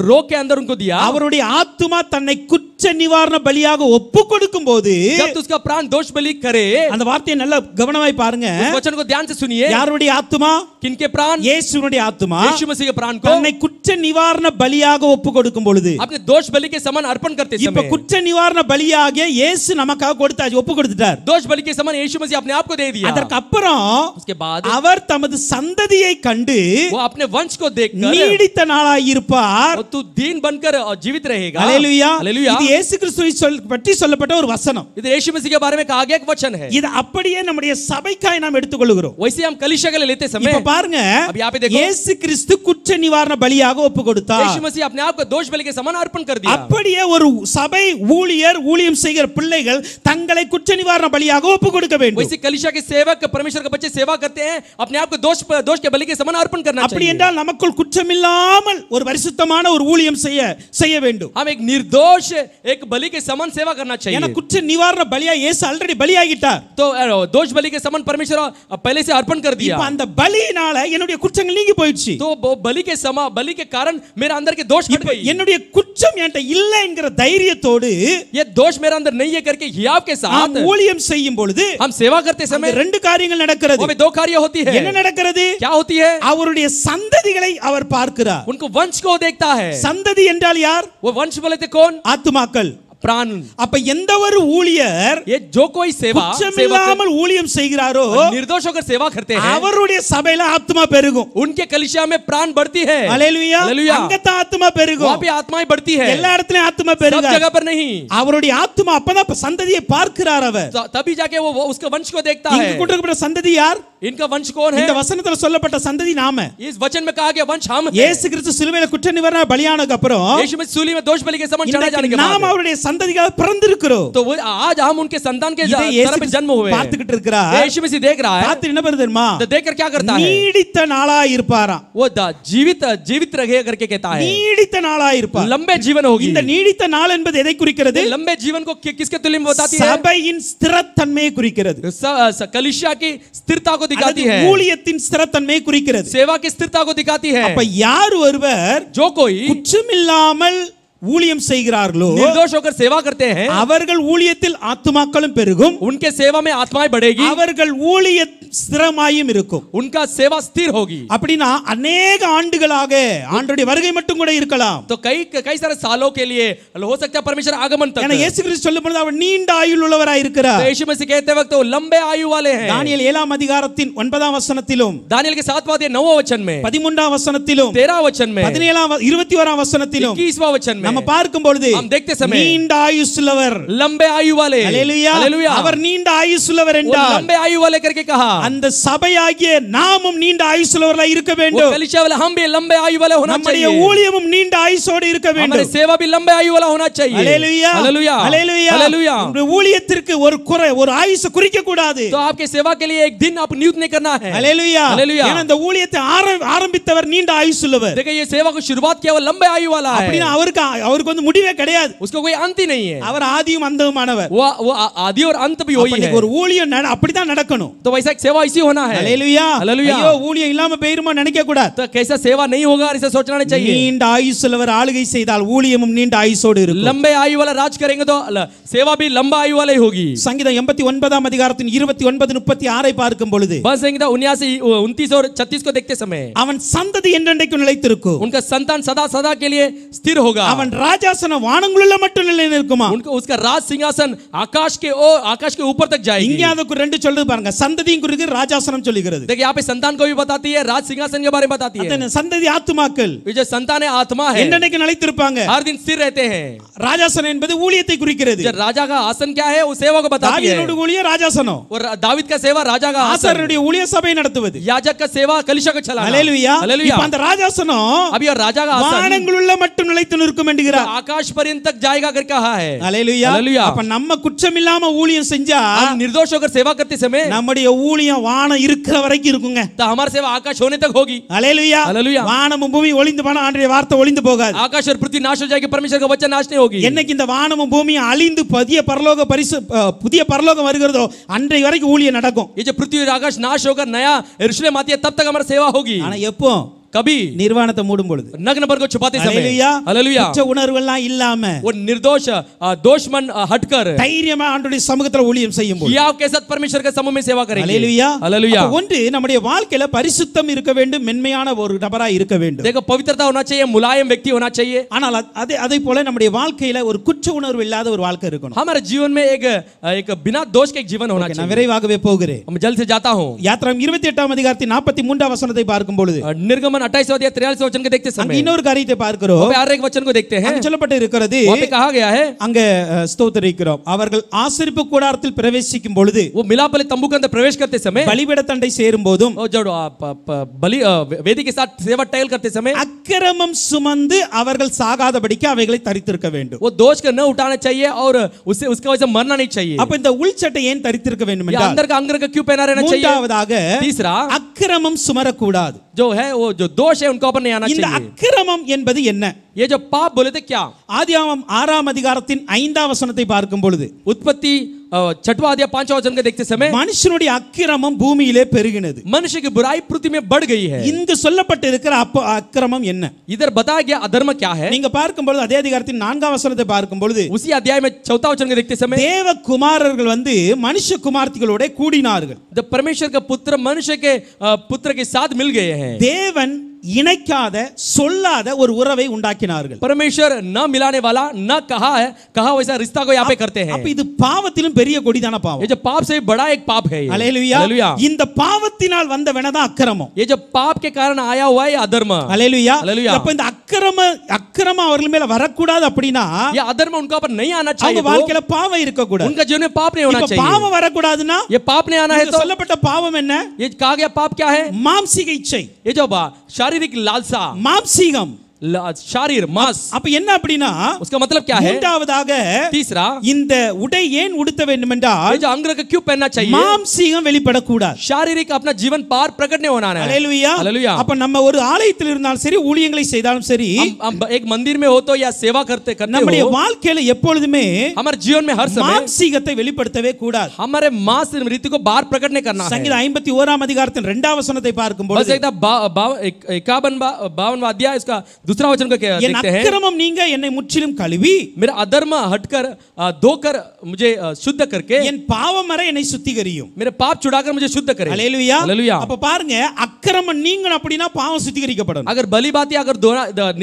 रोक के अंदर उनको दिया. அவருடைய ஆத்துமா தன்னை குற்ற நிவாரண பலியாக ஒப்பு கொடுக்கும்போது जब तो उसका प्राण दोष बलि करे. அந்த வார்த்தையை நல்ல கவனமாய் பாருங்க. उस वचन को ध्यान से सुनिए. யாருடைய ஆத்துமா? किनके प्राण? இயேசுவினுடைய ஆத்துமா यीशु मसीह के प्राण को தன்னை குற்ற நிவாரண பலியாக ஒப்பு கொடுக்கும் பொழுது अपने दोष बलि के समान अर्पण करते இப்ப समय குற்ற நிவாரண பலியாக இயேசு நமக்காக கொடுத்தாச்சு, ஒப்பு கொடுத்துட்டார். दोष बलि के समान यीशु मसीह अपने आप को दे दिया. அதற்கு அப்புறம் उसके बाद அவர் தமது சந்ததியை கண்டு वो अपने वंश को देखकर நீடித்த நாளாய் இருப்பார். वो तू दीन बनकर जीवित रहेगा. ஹalleluya. हालेलुया. இது இயேசு கிறிஸ்துவை பற்றி சொல்லப்பட்ட ஒரு வசனம். இது यीशु मसीह के बारे में कहा गया एक वचन है. இது அப்படியே நம்முடைய சபைக்காய் நாம் எடுத்துக்கொள்கிறோம். वैसे हम कलीसिया के लिए लेते समय இப்ப பாருங்க अब यहाँ पे देखो இயேசு கிறிஸ்து குற்ற நிவாரண பலியாக ஒப்பு கொடுத்தார். यीशु मसीह अपने आप को दोष बलि के समान अर्पण कर दिया. அப்படியே ஒரு சபை ஊழியர் ஊழியம் செய்கிற பிள்ளைகள் தங்களை குற்ற நிவாரண பலியாக ஒப்பு கொடுக்க வேண்டும். वैसे कलीसिया के सेवक परमेश्वर के बच्चे सेवा करते हैं अपने आप को दोष के बलि के समान अर्पण करना அப்படி चाहिए. என்றால் நமக்குள் குற்றமில்லாமல் ஒரு பரிசுத்தமான ஒரு ஊழியம் செய்ய வேண்டும். हम एक निर्दोष एक बलि के समान सेवा करना चाहिए. ஏன்னா குற்ற நிவாரண பலியா இயேசு ஆல்ரெடி பலியாகிட்டார். तो दोष बलि के समान परमेश्वर पहले से अर्पण कर दिया. இப்ப அந்த பலியினால என்னுடைய குற்றங்கள் நீங்கி போயிடுச்சு. तो बलि के कारण मेरे अंदर के दोष हट गए. என்னுடைய குற்றம் என்கிட்ட இல்ல என்கிற தைரியத்தோடு ये दोष मेरे अंदर नहीं है करके हियाव के साथ நாம் ஊழியம் செய்யும் பொழுது हम सेवा करते समय ரெண்டு காரியங்கள் நடக்கிறது. वो दो कार्य होती है. என்ன நடக்கிறது? क्या होती है? அவருடைய சந்ததிகளை அவர் பார்க்கிறார். उनको वंश को देखता है. சந்ததி என்றால் யார்? वो वंश बोले थे कौन? ஆத்துமாக்கள், प्राण. அப்ப எந்த ஒரு ஊழியர் ये जो कोई सेवा குற்றமில்லாமல் ஊழியம் செய்கிறாரோ निर्दोष होकर सेवा करते हैं அவருடைய சபையில ஆத்துமா பெருகும். उनके कलीसिया में प्राण बढ़ती है. ஹalleluya. हालेलुया. அங்கத ஆத்துமா பெருகும். वहां पे आत्माएं बढ़ती है. எல்லா இடத்துலயும் ஆத்துமா सब பெருகும். जगह पर नहीं. அவருடைய ஆத்துமா அப்பதான் சந்ததியை பார்க்கிறார் அவர். तभी जाके वो उसका वंश को देखता இங்க है. கொடுக்கப்பட்ட சந்ததி யார்? इनका वंश कौन है? இந்த வசனத்துல சொல்லப்பட்ட சந்ததி நாம. इस वचन में कहा गया वंश हम हैं. இயேசு கிறிஸ்து சிலுவையில குற்ற நிவாரண பலியானதுக்கு அப்புறம் यीशु मसीह सूली में दोष बलि के समान चढ़ाए जाने के நாம बाद அவருடைய சந்ததியாக பிறந்திருக்கிறோம். तो वो आज हम उनके संतान के இதை तरफ में जन्म हुए हैं. பார்த்துக்கிட்டு இருக்கிறார். यीशु मसीह देख रहा है. பார்த்து என்ன பண்ணுது தெரியுமா? तो देखकर क्या करता है? நீடித்த நாளாய் இருப்பாராம். वो जीवित रहे करके कहता है. நீடித்த நாளாய் இருப்பார். लंबे जीवन होगी. இந்த நீடித்த நாள் என்பது எதை குறிக்கிறது? लंबे जीवन को किसके तुल्य में बताती है? சபையின் ஸ்திரத்தன்மையை குறிக்கிறது. कलीसिया की स्थिरता को दिखाती है. ஊழியத்தின் ஸ்திரத்தன்மையை குறிக்கிறது. सेवा की स्थिरता को दिखाती है. அப்ப யார் ஒருவர் जो कोई குற்றமில்லாமல் ஊழியம் செய்கிறார்களோ निर्दोष होकर सेवा करते हैं அவர்கள் ஊழியத்தில் ஆத்துமாக்களும் பெருகும். उनके सेवा में आत्माएं बढ़ेगी. அவர்கள் ஊழிய ஸ்திரமாயும் இருக்கும். उनका सेवा स्थिर होगी. அப்படினா अनेक ஆண்டுகளாக ஆண்டவருடைய வருகை மட்டும் கூட இருக்கலாம். तो कई सारे सालों के लिए हो सकता है परमेश्वर आगमन तक. ஏன்னா இயேசு கிறிஸ்து சொல்லும்போது அவர் நீண்ட ஆயுள் உள்ளவராய் இருக்கிறார். तो यीशु मसीह कहते वक्त वो लंबे आयु वाले हैं. தானியேல் 7ஆம் அதிகாரத்தின் 9ஆம் வசனத்திலும் दानियेल के 7वां अध्याय 9वां वचन में 13ஆம் வசனத்திலும் 13वां वचन में 17ஆம் 21ஆம் வசனத்திலும் 21वां वचन में நம்ம பார்க்கும் பொழுது हम देखते समय நீண்ட ஆயுசுள்ளவர், लंबे आयु वाले. ஹalleluya, हालेलुया. அவர் நீண்ட ஆயுசுள்ளவர் वो என்றால் लंबे आयु वाले करके कहा. அந்த சபையாகிய நாமும் நீண்ட ஆயுசுள்ளவர்களாய் இருக்க वो வேண்டும். कलीसिया वाले हम भी लंबे आयु वाले होना நம்முடைய चाहिए. ஊழியமும் நீண்ட ஆயுசோடு இருக்க हमारी வேண்டும். सेवा भी लंबे आयु वाला होना चाहिए. ஹalleluya, हालेलुया. ஹalleluya, हालेलुया. உங்களுடைய ஊழியத்திற்கு ஒரு ஆயுசு குறிக்க கூடாது. तो आपके सेवा के लिए एक दिन आप नियुक्त नहीं करना है. ஹalleluya, हालेलुया. ஏன்னா இந்த ஊழியத்தை ஆரம்பித்தவர் நீண்ட ஆயுசுள்ளவர். देखिए ये सेवा को शुरुआत किया वो लंबे आयु वाला है. அப்படினா அவருக்கு வந்து முடிவே கிடையாது. उसको कोई अंत ही नहीं है. அவர் ஆதியும் அந்தமுமானவர். वो आदि और अंत भी वही है. ஒரு ஊழியம் அப்படிதான் நடக்கணும். तो वैसा एक सेवा इसी होना है. ஹalleluya, हालेलुया. ஐயோ ஊழியம் இல்லாம போயிருமா நினைக்க கூடாது. तो कैसा सेवा नहीं होगा ऐसा सोचना नहीं चाहिए. நீண்ட ஆயுசுள்ளவர் ஆளுகை செய்தால் ஊழியமும் நீண்ட ஆயுசோடு இருக்கும். लंबे आयु वाला राज करेंगे तो सेवा भी लंबा आयु वाला ही होगी. சங்கீதம் 89ஆம் அதிகாரத்தின் 29-36 பார்க்கும் பொழுது बस संगीता 79, 29 और 36 को देखते समय அவன் சந்ததி என்றென்றைக்கும் நிலைத்திருக்கும். उनका संतान सदा सदा के लिए स्थिर होगा. அவன் அவன் ராஜாசனம் வானங்களுள்ள மட்டும் நிலை நிற்குமா उनको उसका राज सिंहासन आकाश के ऊपर तक जाएगी இங்க அதுக்கு ரெண்டு சொல்றது பாருங்க சந்ததியின் குறித்து ராஜாசனம் சொல்லுகிறது देखिए यहाँ पे संतान को भी बताती है राज सिंहासन के बारे में बताती है அந்த சந்ததி ஆத்துமாக்கள் ये जो संतान है आत्मा है என்னன்னைக்கு நிலைத்திருப்பாங்க हर दिन स्थिर रहते हैं ராஜாசனம் என்பது ஊழியத்தை குறிக்கிறது जो राजा का आसन क्या है वो सेवा को बताती है தாவீதுடைய ஊழியம் ராஜாசனம் और दावीद का सेवा राजा का आसन ஆசாரியருடைய ஊழிய சபை நடத்துவது याजक का सेवा कलीसिया को चलाना ஹalleluya हालेलुया இப்ப அந்த ராஜாசனம் अभी और राजा का आसन வானங்களுள்ள மட்டும் நிலைத்து நிற்கும் என்கிறார் आकाश पर्यंत तक जाएगा करके कहा है ஹalleluya हालेलुया அப்ப நம்ம குற்றம் இல்லாம ஊழியம் செஞ்சா हम निर्दोष होकर सेवा करते समय நம்முடைய ஊழியம் வானம் இருக்கிற வரைக்கும் இருக்குங்க तो हमारी सेवा आकाश होने तक होगी ஹalleluya हालेलुया வானமும் பூமி ஒளிந்து போனா ஆண்டவருடைய வார்த்தை ஒளிந்து போகாது आकाश और पृथ्वी नाश हो जाएगी परमेश्वर का वचन नाश नहीं होगी என்னைக்கு இந்த வானமும் பூமியும் அழிந்து புதிய பரலோகம் வருகிறதோ அன்றைய வரைக்கும் ஊழியம் நடக்கும் ये जो पृथ्वी और आकाश नाश होकर नया यरूशलेम आती है तब तक हमारी सेवा होगी ஆனா எப்போ कभी நிர்வாணத்தை மூடும் பொழுது नग्न पर को छुपाते समय ஹalleluya हालेलुया குற்ற உணர்வெல்லாம் இல்லாம वो निर्दोष दोषमन हटकर தைரியமா ஆண்டவருடைய சமூகத்துல ஊழியம் செய்யும் போது हियाव के साथ परमेश्वर के समूह में सेवा करेंगे ஹalleluya हालेलुया அப்ப ஒன்று நம்முடைய வாழ்க்கையில பரிசுத்தம் இருக்க வேண்டும் மென்மையான ஒரு நபரா இருக்க வேண்டும் देखो पवित्रता होना चाहिए मुलायम व्यक्ति होना चाहिए ஆனால் அதே போல நம்முடைய வாழ்க்கையில ஒரு குற்ற உணர்வு இல்லாத ஒரு வாழ்க்கை இருக்கணும் हमारे जीवन में एक बिना दोष के एक जीवन होना நான் चाहिए விரைவாகவே போகிறேன் मैं जल्द से जाता हूं யாத்திராகமம் 28ஆம் அதிகாரத்தின் 43ஆம் வசனத்தை பார்க்கும் பொழுது निर्गमन 28 अध्याय 43 वचन को देखते அங்க समय இன்னொரு காரியத்தை பார்க்கிறோம் वहाँ पे और एक वचन को देखते हैं அங்க சொல்லப்பட்டு இருக்கிறது वहाँ पे कहा गया है அங்க ஸ்தோத்திரிக்கிறோம் அவர்கள் ஆசரிப்பு கூடாரத்தில் பிரவேசிக்கும் பொழுது वो मिलाप वाले तंबू के अंदर प्रवेश करते समय பலிபீடத்தண்டை சேரும் போதும் और जब बलि वेदी के साथ सेवा टहल करते समय அக்கிரமம் சுமந்து அவர்கள் சாகாதபடிக்கு அவைகளை தரித்திருக்க வேண்டும் वो दोष को न उठाना चाहिए और उसके वजह से मरना नहीं चाहिए அப்ப இந்த உள்சட்டை ஏன் தரித்திருக்க வேண்டும் ये என்றால் अंदर का अंग का क्यों पहना रहना चाहिए மூன்றாவதாக तीसरा அக்கிரமம் சுமரக்கூடாது जो है वो जो दोष है उनका ऊपर नहीं आना இந்த चाहिए அக்கிரமம் என்பது என்ன ये जो पाप बोले थे क्या ஆதியாகமம் 6ஆம் அதிகாரத்தின் 5ஆம் வசனத்தை பார்க்கும் பொழுது उत्पत्ति 6वां अध्याय 5वां वचन को देखते समय மனுஷனுடைய அக்கிரமம் பூமியிலே பெருகினது मनुष्य की बुराई पृथ्वी में बढ़ गई है இங்கு சொல்லப்பட்டு இருக்கிற அக்கிரமம் என்ன इधर बताया गया अधर्म क्या है நீங்க பார்க்கும் பொழுது அதே அதிகாரத்தின் 4ஆம் வசனத்தை பார்க்கும் பொழுது उसी अध्याय में 4वां वचन को देखते समय தேவ குமாரர்கள் வந்து மனுஷ குமார்த்திகளோட கூடினார்கள் द परमेश्वर का पुत्र मनुष्य के पुत्र के साथ मिल गए हैं தேவன் இணைக்காத சொல்லாத ஒரு உறவை உண்டாக்கினார்கள் परमेश्वर न मिलाने वाला न कहा वैसा रिश्ता को यहाँ पे करते हैं அப்ப இது பாவத்திலும் பெரிய கொடிதான பாவம் ये जो पाप से बड़ा एक पाप है ये। அல்லேலூயா हालेलुया இந்த பாவத்தினால் வந்த வினதான் அக்கிரமம் ये जो पाप के कारण आया हुआ है ये अधर्म அல்லேலூயா हालेलुया அப்ப இந்த அக்கிரமம் அவர்கள் மேல வரக்கூடாது அப்படினா ये अधर्म उनका ऊपर नहीं आना அவங்க चाहिए வாழ்க்கையில பாவம் இருக்க கூடாது उनका जीवन में पाप नहीं होना இப்ப चाहिए பாவம் வரக்கூடாதுனா ये पाप नहीं आना है இங்க तो சொல்லப்பட்ட பாவம் என்ன ये कहा गया पाप क्या है மாம்சீக இச்சை ये जो शारीरिक लालसा மாம்சீகம் शारीर मांस அப்ப என்ன அப்படினா उसका मतलब क्या है மூன்றாவதாக तीसरा இந்த உடை ஏன் உடுத்த வேண்டும் என்றால் ये जो अंग का क्यों पहनना चाहिए மாம்சீகம் வெளிப்படக்கூடாது शारीरिक अपना जीवन पार प्रकट नहीं होना है அல்லேலூயா हालेलुया அப்ப நம்ம ஒரு ஆலயத்தில் இருந்தாலும் சரி ஊழியங்களை செய்தாலும் சரி हम एक मंदिर में हो तो या सेवा करते நம்முடைய हो வாழ்க்கையில எப்பொழுதுமே हमारे जीवन में हर समय மாம்சீகத்தை வெளிப்படுத்தவே கூடாது हमारे मांस रीति को बाहर प्रकट नहीं करना है சங்கீதம் 51ஆம் அதிகாரத்தின் 2ஆம் வசனத்தை பார்க்கும் बस பொழுது एक 51वां अध्याय इसका दूसरा वचन को என் देखते हैं அக்கிரமம் நீங்க என்னை முற்றிலும் கழுவி मेरा अधर्म हटकर धोकर मुझे शुद्ध करके என் பாவம் வரை என்னை சுத்திகரியும் मेरे पाप छुड़ाकर मुझे शुद्ध करे அல்லேலூயா हालेलुया அப்ப பாருங்க அக்கிரமம் நீங்கணும் அப்படினா பாவம் சுத்திகரிக்கப்படணும் अगर भली बात अगर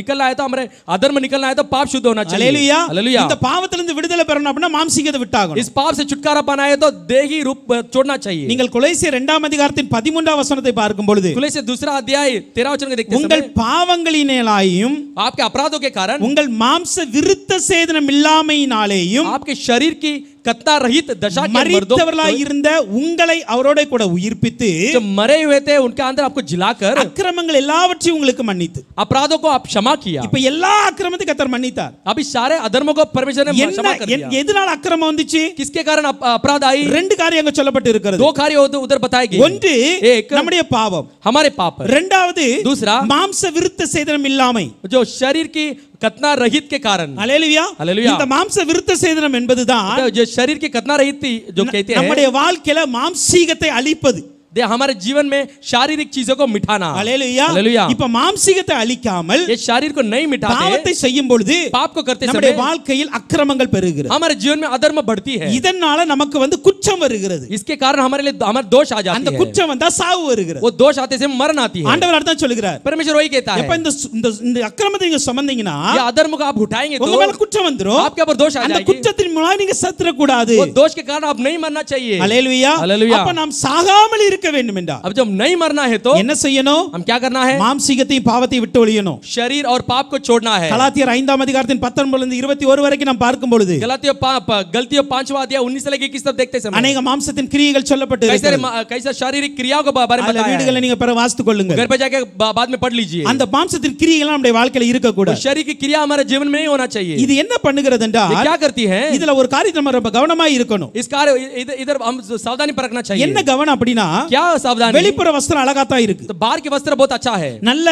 निकलना है तो हमारे अधर्म निकलना है तो पाप शुद्ध होना चाहिए அல்லேலூயா हालेलुया இந்த பாவத்திலிருந்து விடுதலை பெறணும் அப்படினா மாம்சீகத்தை விட்டாகணும் इस पाप से छुटकारा पाना है तो देही रूप छोड़ना चाहिए நீங்கள் கொலோசியர் 2ஆம் அதிகாரத்தின் 13ஆம் வசனத்தை பார்க்கும் பொழுது कुलैसे दूसरा अध्याय 13 वचन को देखते உங்கள் समय பாவங்களினாலேயும் आपके अपराधों के कारण உங்கள் மாம்ச விருத்த சேதனம் இல்லாமையினாலேயும் आपके शरीर की कत्ता रहित दशा के मर्दों மரித்தவர்களாய் இருந்த உங்களை அவரோட கூட உயிர்ப்பித்து जो मरे हुए थे उनके अंदर आपको जिलाकर அக்கிரமங்கள் எல்லாவற்றையும் உங்களுக்கு மன்னித்து अपराधों को आप क्षमा किया இப்ப எல்லா அக்கிரமத்தையும் கர்த்தர் மன்னித்தார் अभी सारे अधर्मों को परमेश्वर ने क्षमा कर दिया எதனால அக்கிரமம் வந்துச்சு किसके कारण अपराध आई ரெண்டு காரியம் அங்க சொல்லப்பட்டு இருக்கிறது दो कार्य उधर बताए गए ஒன்று एक நம்முடைய பாவம் हमारे पाप இரண்டாவது दूसरा மாம்ச விருத்த சேதனம் இல்லாமை जो शरीर की कतना रहित के कारण அல்லேலூயா हालेलुया இந்த மாம்ச விருத்த சேதனம் என்பதுதான் जो शरीर की कतना रहित थी जो कहते हैं நம்முடைய வாழ்க்கையில மாம்சீகத்தை அழிப்பது हमारे जीवन में शारीरिक चीजों को मिटाना। அல்லேலூயா. हालेलुया। இப்ப மாம்சீகத்தை அழிக்காமல் ये शरीर को नहीं मिटाते, பாவத்தை செய்யும் பொழுது पाप को करते நம்முடைய समय வாழ்க்கையில் அக்கிரமங்கள் பெருகிறது. हमारे जीवन में अधर्म बढ़ती है। இதனால நமக்கு குற்றம் வருகிறது. इसके कारण हमारे लिए हमारे दोष आ அந்த जाते हैं। குற்றம் வந்தா சாவு வருகிறது. वो दोष आते से मरण आती है। ஆண்டவர் அதான் சொல்கிறார். परमेश्वर वही कहता எப்ப है, இந்த அக்கிரமத்தை நீங்க சுமந்தீங்கன்னா ये अधर्म को आप उठाएंगे உங்க तो மேல குற்றம் வந்துரும். आपके ऊपर दोष आ அந்த जाएगी। குற்றத்தின் மூலம் நீங்க செத்துற கூடாது. वो दोष के कारण आप नहीं मरना चाहिए। அல்லேலூயா. हालेलुया। அப்ப நாம் சாகாமல் இருக்க வேண்டும் என்றால் अब जब नहीं मरना है तो என்ன செய்யணும்? हम क्या करना है? மாம்சீகத்தையும் பாவத்தையும் விட்டு ஒழியணும். शरीर और पाप को छोड़ना है। கலாத்தியர் 5ஆம் அதிகாரத்தின் 19 இருந்து 21 வரைக்கும் நாம் பார்க்கும் பொழுது गलातियों 5वां अध्याय 19 से लेकर 21 तक देखते समय அநேக மாம்சத்தின் கிரியைகள் சொல்லப்பட்டு இருக்கிறது. कैसे शारीरिक क्रियाओं के बारे में அந்த बताया है। வீடுகளை நீங்க பிற வாசித்துக் கொள்ளுங்க. घर पे जाके बाद में पढ़ लीजिए। அந்த மாம்சத்தின் கிரியைகள் நம்முடைய வாழ்க்கையில இருக்க वो கூடாது. शरीर की क्रिया हमारे जीवन में नहीं होना चाहिए। இது என்ன பண்ணுகிறது ये என்றால் क्या करती है? இதுல ஒரு காரியத்தை நம்ம ரொம்ப கவனமா இருக்கணும். इस कार्य इधर हम सावधानी बरतना चाहिए। என்ன கவனம் அப்படினா क्या सावधानी? வெளிப்புற वस्त्र அழகா தான் இருக்கு. तो बाहर के वस्त्र बहुत अच्छा है, நல்ல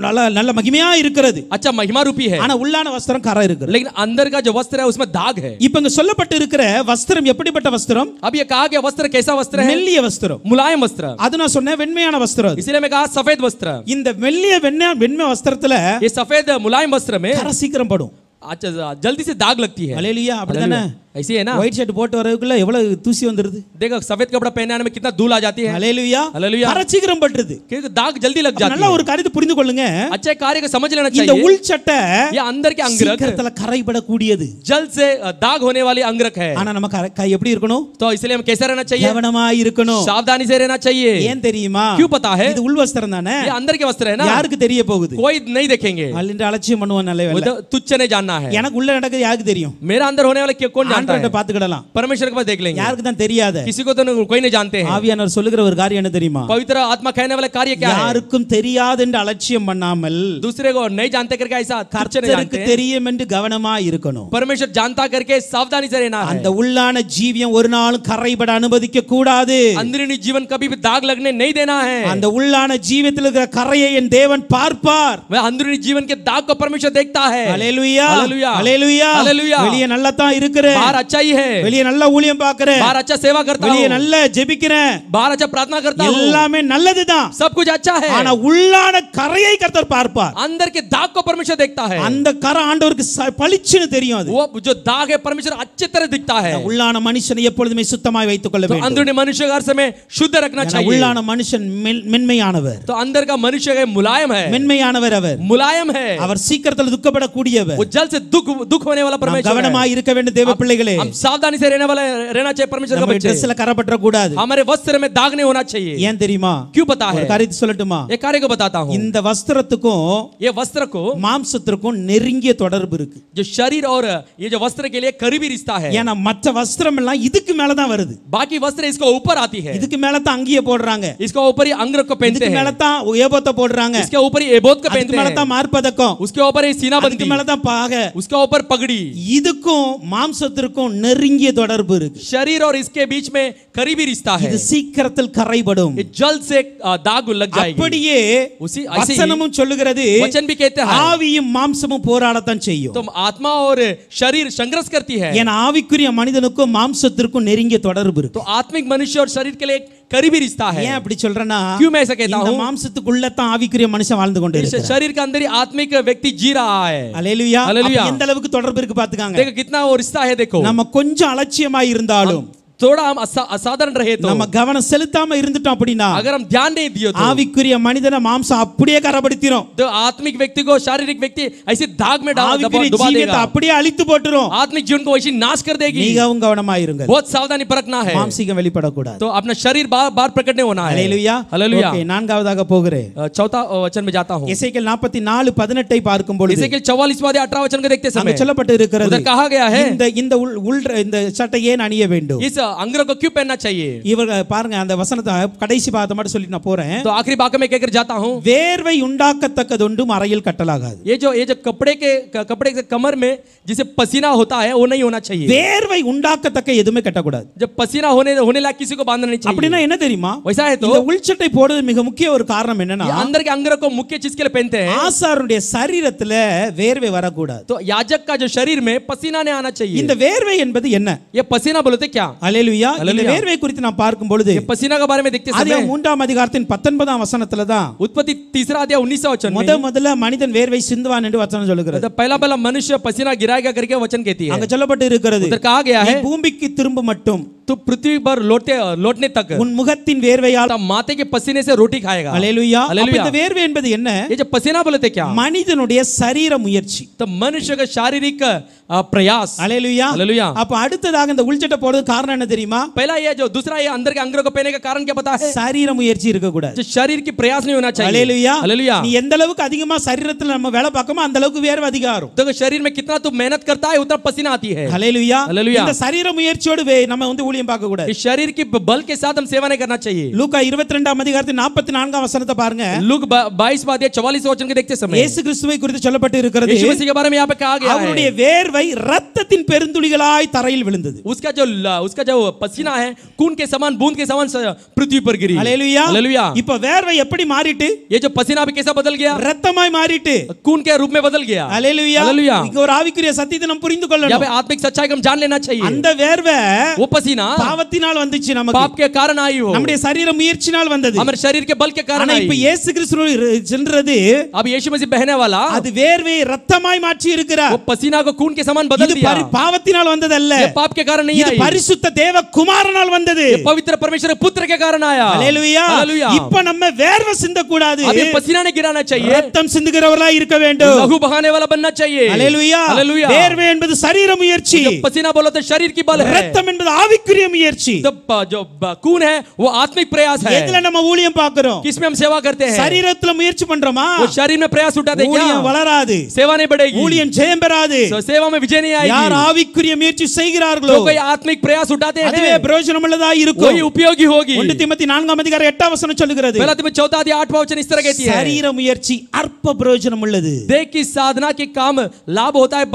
நல்ல நல்ல மகிமையா இருக்கிறது. अच्छा महिमा रूपी है, ஆனா உள்ளான வஸ்திரம் கரை இருக்குது. लेकिन अंदर का जो वस्त्र है उसमें दाग है। இப்போ இங்க சொல்லப்பட்டு இருக்கிற வஸ்திரம் எப்படிப்பட்ட வஸ்திரம்? अब ये कहा गया वस्त्र कैसा वस्त्र है? மெல்லிய வஸ்திரம். मुलायम वस्त्र। அது நான் சொன்னேன் வெண்மையான வஸ்திரம் அது. इसलिए मैं कहा सफेद वस्त्र। இந்த மெல்லிய வெண்மை வஸ்திரத்துல ये सफेद मुलायम वस्त्र में கரை சீக்கிரம் படும். अच्छा जल्दी से दाग लगती है। அல்லேலூயா. அப்படிதானே? ऐसी है ना? ஒயிட் ஷர்ட் போட்டு வரதுக்குள்ள எவ்வளவு தூசி வந்துருது. देखो सफेद कपड़ा पहनने में कितना धूल आ जाती है। அல்லேலூயா. हालेलुया। கரை சீக்கிரம் பட்டுது. क्योंकि दाग जल्दी लग जाती நல்ல है। ஒரு காரியத்தை புரிந்து கொள்ளுங்க. अच्छे कार्य को समझ लेना இந்த चाहिए। உள் சட்டை ये अंदर के अंगरख சீக்கிரத்துல கரைபடக்கூடியது. जल्द से दाग होने वाली अंगरख है। ஆனா நம்ம கை எப்படி இருக்கணும்? तो इसलिए हम कैसे रहना चाहिए? கவனமா இருக்கணும். सावधानी से रहना चाहिए। ஏன் தெரியுமா? क्यों पता है? இது உள் வஸ்திரம் தானே. ये अंदर के वस्त्र है ना, யாருக்கு தெரிய போகுது? कोई नहीं देखेंगे। அல்லின்ற அலட்சியம் பண்ணுவான் நல்ல वो வேலை. तो तुच्छ नहीं जानना है। எனக்கு உள்ள நடக்குது யாருக்கு தெரியும்? मेरा अंदर होने वाला कौन जानता ஆண்டவர்ட்ட है? பாத்துக்கிடலாம். परमेश्वर के पास देख लेंगे। யாருக்கு தான் தெரியாத? किसी को तो कोई नहीं जानते हैं। ஆவியானவர் சொல்லுகிற ஒரு காரியம் என்ன தெரியுமா? पवित्र आत्मा कहने वाला कार्य क्या है? யாருக்கும் தெரியாது என்று அலட்சியம் பண்ணாமல் दूसरे को नहीं जानते करके ऐसा तुच्छ नहीं जानते கர்த்தருக்கு हैं। தெரியும் என்று கவனமா இருக்கணும். परमेश्वर जानता करके सावधानी से रहना है। அந்த உள்ளான ஜீவியம் ஒரு நாளும் கரைபட அனுமதிக்க கூடாது. अंदरूनी जीवन कभी भी दाग लगने नहीं देना है। அந்த உள்ளான ஜீவியத்தில் இருக்கிற கரையை என் தேவன் பார்ப்பார். वह अंदरूनी जीवन के दाग को परमेश्वर देखता है। ஹalleluya हालेलुया। ஹalleluya हालेलुया। வெளிய நல்லா தான் இருக்கிறேன். बाहर अच्छा ही है, வெளிய நல்ல ஊழியம் பார்க்கறேன். बाहर अच्छा सेवा करता வெளிய हूं, நல்ல ஜெபிக்கிறேன். बाहर अच्छा प्रार्थना करता हूं, எல்லாமே நல்லதுதான். सब कुछ अच्छा है। ஆனா உள்ளான கரையை கர்த்தர் பார்ப்பார். अंदर के दाग को परमेश्वर देखता है। அந்த கரை ஆண்டவருக்கு பளிச்சுன்னு தெரியும். அது वो जो दाग है परमेश्वर अच्छे तरह दिखता है। உள்ளான மனுஷனை எப்பொழுதுமே சுத்தமாய் வைத்துக் கொள்ள तो வேண்டும். अंदरूनी मनुष्य का समय शुद्ध रखना चाहिए। உள்ளான மனுஷன் மென்மையானவர். तो अंदर का मनुष्य है मुलायम है, மென்மையானவர் அவர். मुलायम है, அவர் சீக்கிரத்தில் துக்கப்படக்கூடியவர். वो जल्द से दुख होने वाला परमेश्वर है। கவனமாய் இருக்க வேண்டும் தேவ பிள்ளைகளே. हम सावधानी से रहना चाहिए परमेश्वर का நம்ம बच्चे। ட்ரெஸ்ல கரை பற்ற கூடாது. हमारे वस्त्र में दाग नहीं होना चाहिए। ஏன் தெரியுமா? क्यों पता है? ஒரு காரியத்தை சொல்லட்டுமா? एक कार्य को बताता हूं। இந்த வஸ்திரத்துக்கும் ये वस्त्र को மாம்சத்திற்கும் நெருங்கிய தொடர்பு இருக்கு. जो शरीर और ये जो वस्त्र के लिए करीबी रिश्ता है। ஏன்னா மற்ற வஸ்திரம் எல்லாம் இதுக்கு மேல தான் வருது. बाकी वस्त्र इसको ऊपर आती है, இதுக்கு மேல தான் அங்கியே போடுறாங்க. इसको ऊपर ही अंगरख को पहनते இதுக்கு மேல हैं, தான் ஏபோத்த போடுறாங்க. इसके ऊपर ही एबोत को அதுக்கு पहनते மேல हैं, தான் மார்பதக்கம். उसके ऊपर ही सीना அதுக்கு बंदी, மேல தான் பாகை. उसके ऊपर पगड़ी। இதுக்கும் மாம்சத்திற்கும் நெருங்கிய தொடர்பு இருக்கு. शरीर और इसके बीच में करीबी रिश्ता है। இது சீக்கிரத்தில் கரைபடும். ये जल्द से दाग लग जाएगी। அப்படியே उसी ऐसे ही வசனமும் சொல்லுகிறது वचन भी कहते हैं ஆவியும் மாம்சமும் போராடத்தான் செய்யும். तो आत्मा और शरीर संघर्ष करती है। ஏன்னா ஆவிக்குரிய மனிதனுக்கும் மாம்சத்திற்கும் நெருங்கிய தொடர்பு இருக்கு. तो आत्मिक मनुष्य और शरीर के लिए करीबी रिश्ता है। ஏன் அப்படி சொல்றேன்னா क्यों मैं ऐसा कहता இந்த हूं? மாம்சத்துக்குள்ள தான் ஆவிக்குரிய மனுஷன் வாழ்ந்து கொண்டு इस இருக்கிறான். शरीर के अंदर ही आत्मिक व्यक्ति जी रहा है। அல்லேலூயா. हालेलुया। அப்ப எந்த அளவுக்கு தொடர்பு இருக்கு பாத்துக்காங்க. देखो कितना वो रिश्ता है। देखो நம்ம கொஞ்சம் அலட்சியமா இருந்தாலும் थोड़ा हम असाधारण रहे तो, நம்ம கவனம் செலுத்தாம இருந்துட்டோம் அப்படினா अगर हम ध्यान नहीं दिए तो ஆவிக்குரிய மனிதனை மாம்சம் அப்படியே கரப்படுத்திரும். तो आत्मिक व्यक्ति को शारीरिक व्यक्ति ऐसे दाग में डाल ஆவிக்குரிய दबा ஜீவியத்தை देगा, அப்படியே அழித்து போட்டுரும். आत्मिक जीवन को वैसे नाश कर देगी। மிகவும் கவனமா இருங்க. बहुत सावधानी बरतना है, மாம்சீகம் வெளிப்படக்கூடாது. तो अपना शरीर बार प्रकट नहीं होना है। அல்லேலூயா. हालेलुया। ஓகே, நான்காவதாக போகிறேன். चौथा वचन में जाता हूं। எசேக்கியேல் 44:18 பார்க்கும் பொழுது एसेकियेल 44 18 वचन को देखते அங்க समय சொல்லப்பட்டு இருக்கிறது. उधर कहा गया है இந்த சட்டை ஏன் அணிய வேண்டும்? इस अंगरख को क्यों पहनना चाहिए? இவங்க பாருங்க அந்த வசனத்தை கடைசி பாகத்தை மட்டும் சொல்லிட்டு நான் போறேன். तो आखिरी वाक्य में कहकर जाता हूं, வேர்வை உண்டாக்கத்தக்கதொன்றும் அறையில் கட்டலாகாது. ये जो कपड़े के कमर में जिसे पसीना होता है वो नहीं होना चाहिए। வேர்வை உண்டாக்கத்தக்க எதுவுமே கட்டக்கூடாது. जब पसीना होने लायक किसी को बांधना नहीं चाहिए। அப்படினா என்ன தெரியுமா? वैसा है तो இந்த உள்சட்டை போடுறது மிக முக்கிய ஒரு காரணம் என்னன்னா ये अंदर के अंगरख को मुख्य चीज के लिए पहनते हैं। ஆசாரனுடைய சரீரத்துல வேர்வை வரக்கூடாது. तो याजक का जो शरीर में पसीना नहीं आना चाहिए। இந்த வேர்வை என்பது என்ன? ये पसीना बोलते क्या? அல்லேலூயா. இந்த அல்லேலூயா. வேர்வை குறித்து நாம் பார்க்கும் பொழுது ये पसीना के बारे में देखते समय ஆதியாகமம் 3ஆம் அதிகாரத்தின் 19ஆம் வசனத்துல தான் उत्पत्ति 3 अध्याय 19 वचन में முதல்ல மனிதன் வேர்வை சிந்துவான் என்று வசனம் சொல்லுகிறது. तो पहला मनुष्य पसीना गिराएगा करके वचन कहती है. அங்க சொல்லப்பட்டு இருக்கிறது, उधर कहा गया நீ है பூமிக்கு திரும்ப மட்டும் तो पृथ्वी पर लौटने तक உன் முகத்தின் வேர்வையால் तब माथे के पसीने से रोटी खाएगा. அல்லேலூயா. அப்ப அல்லேலூயா. இந்த வேர்வை என்பது என்ன? ये जो पसीना बोलते क्या, மனிதனுடைய சரீர முயற்சி. तो मनुष्य का शारीरिक प्रयास. அல்லேலூயா. அல்லேலூயா. அப்ப அடுத்ததாக இந்த உள்சட்டை போடுறது காரணம் என்ன தெரியுமா? पहला ये जो दूसरा ये अंदर के अंगों को पहनने का कारण क्या पता है? சரீர முயற்சி இருக்க கூடாது. जो शरीर की प्रयास नहीं होना चाहिए. அல்லேலூயா. அல்லேலூயா. நீ எந்த அளவுக்கு அதிகமா சரீரத்துல நம்ம வேலை பார்க்கோமோ அந்த அளவுக்கு வேர்வை அதிகாரம். तो शरीर में कितना तू मेहनत करता है उतना पसीना आती है. அல்லேலூயா. அல்லேலூயா. இந்த சரீர முயற்சியோடு நம்ம வந்து ஊழியம் பார்க்க கூடாது. इस शरीर की बल के साथ हम सेवा नहीं करना चाहिए. லூக்கா 22ஆம் அதிகாரத்தின் 44ஆம் வசனத்தை பாருங்க. लूक 22 अध्याय 44 वचन के देखते समय இயேசு கிறிஸ்துவை குறித்து சொல்லப்பட்டு இருக்கிறது, यीशु मसीह के बारे में यहाँ पे कहा गया அவருடைய है வேர்வை இரத்தத்தின் பெருந்துளிகளாய் தரையில் விழுந்தது. उसका जो पसीना है खून के समान बूंद के समान पृथ्वी पर गिरी. அல்லேலூயா. हालेलुया. இப்ப வேர்வை எப்படி மாறிட்டு? ये जो पसीना भी कैसा बदल गया, இரத்தமாய் மாறிட்டு खून के रूप में बदल गया. அல்லேலூயா. हालेलुया. இங்க ஒரு ஆவிக்குரிய சத்தியத்தை நாம் புரிந்து यहाँ पे கொள்ளணும். आत्मिक सच्चाई को हम जान लेना चाहिए. அந்த வேர்வை वो पसीना பாவத்தினால் வந்துச்சு நமக்கு, पाप के कारण आई हो, நம்முடைய சரீர முயற்சினால் வந்தது. हमारे शरीर के बल के कारण ஆனா आई. இப்ப இயேசு கிறிஸ்து சென்றது अब यीशु मसीह बहने वाला அது வேர்வையை இரத்தமாய் மாற்றி இருக்கிறார். वो पसीना को खून के समान बदल இது दिया. பாவத்தினால் வந்ததல்ல, ये पाप के कारण नहीं இது आई, பரிசுத்த தேவ குமாரனால் வந்தது. ये पवित्र परमेश्वर के पुत्र के कारण आया. அல்லேலூயா. हालेलुया. இப்ப நம்ம வேர்வை சிந்த கூடாது, अब ये पसीना नहीं गिराना चाहिए, இரத்தம் சிந்துகிறவர்களாய் இருக்க வேண்டும். लहू बहाने वाला बनना चाहिए. அல்லேலூயா. हालेलुया. வேர்வை என்பது சரீர முயற்சி, जो पसीना बोलो तो शरीर की बल है, இரத்தம் என்பது ஆவிக்குரிய முயற்சி. तो जो खून है वो आत्मिक प्रयास है. எதுல நம்ம ஊழியம் பார்க்கிறோம்? किसमें हम सेवा करते हैं? சரீரத்துல முயற்சி பண்றோமா? वो शरीर में प्रयास उठाते हैं क्या? ஊழியம் வளராது, सेवा नहीं बढ़ेगी, ஊழியம் ஜெயம் பெறாது. तो सेवा में विजय नहीं आएगी. யார் ஆவிக்குரிய முயற்சி செய்கிறார்களோ जो कोई आत्मिक प्रयास उठाते அதுவே हैं பிரயோஜனமுள்ளதா वही இருக்கும். उपयोगी होगी. 1 தீமோத்தேயு 4ஆம் அதிகாரம் 8ஆம் வசனம் சொல்லுகிறது, पहला तिमोथी 4 अध्याय 8वां वचन इस तरह कहती है, சரீர முயற்சி அற்ப பிரயோஜனம் உள்ளது. देह की साधना के काम लाभ होता है,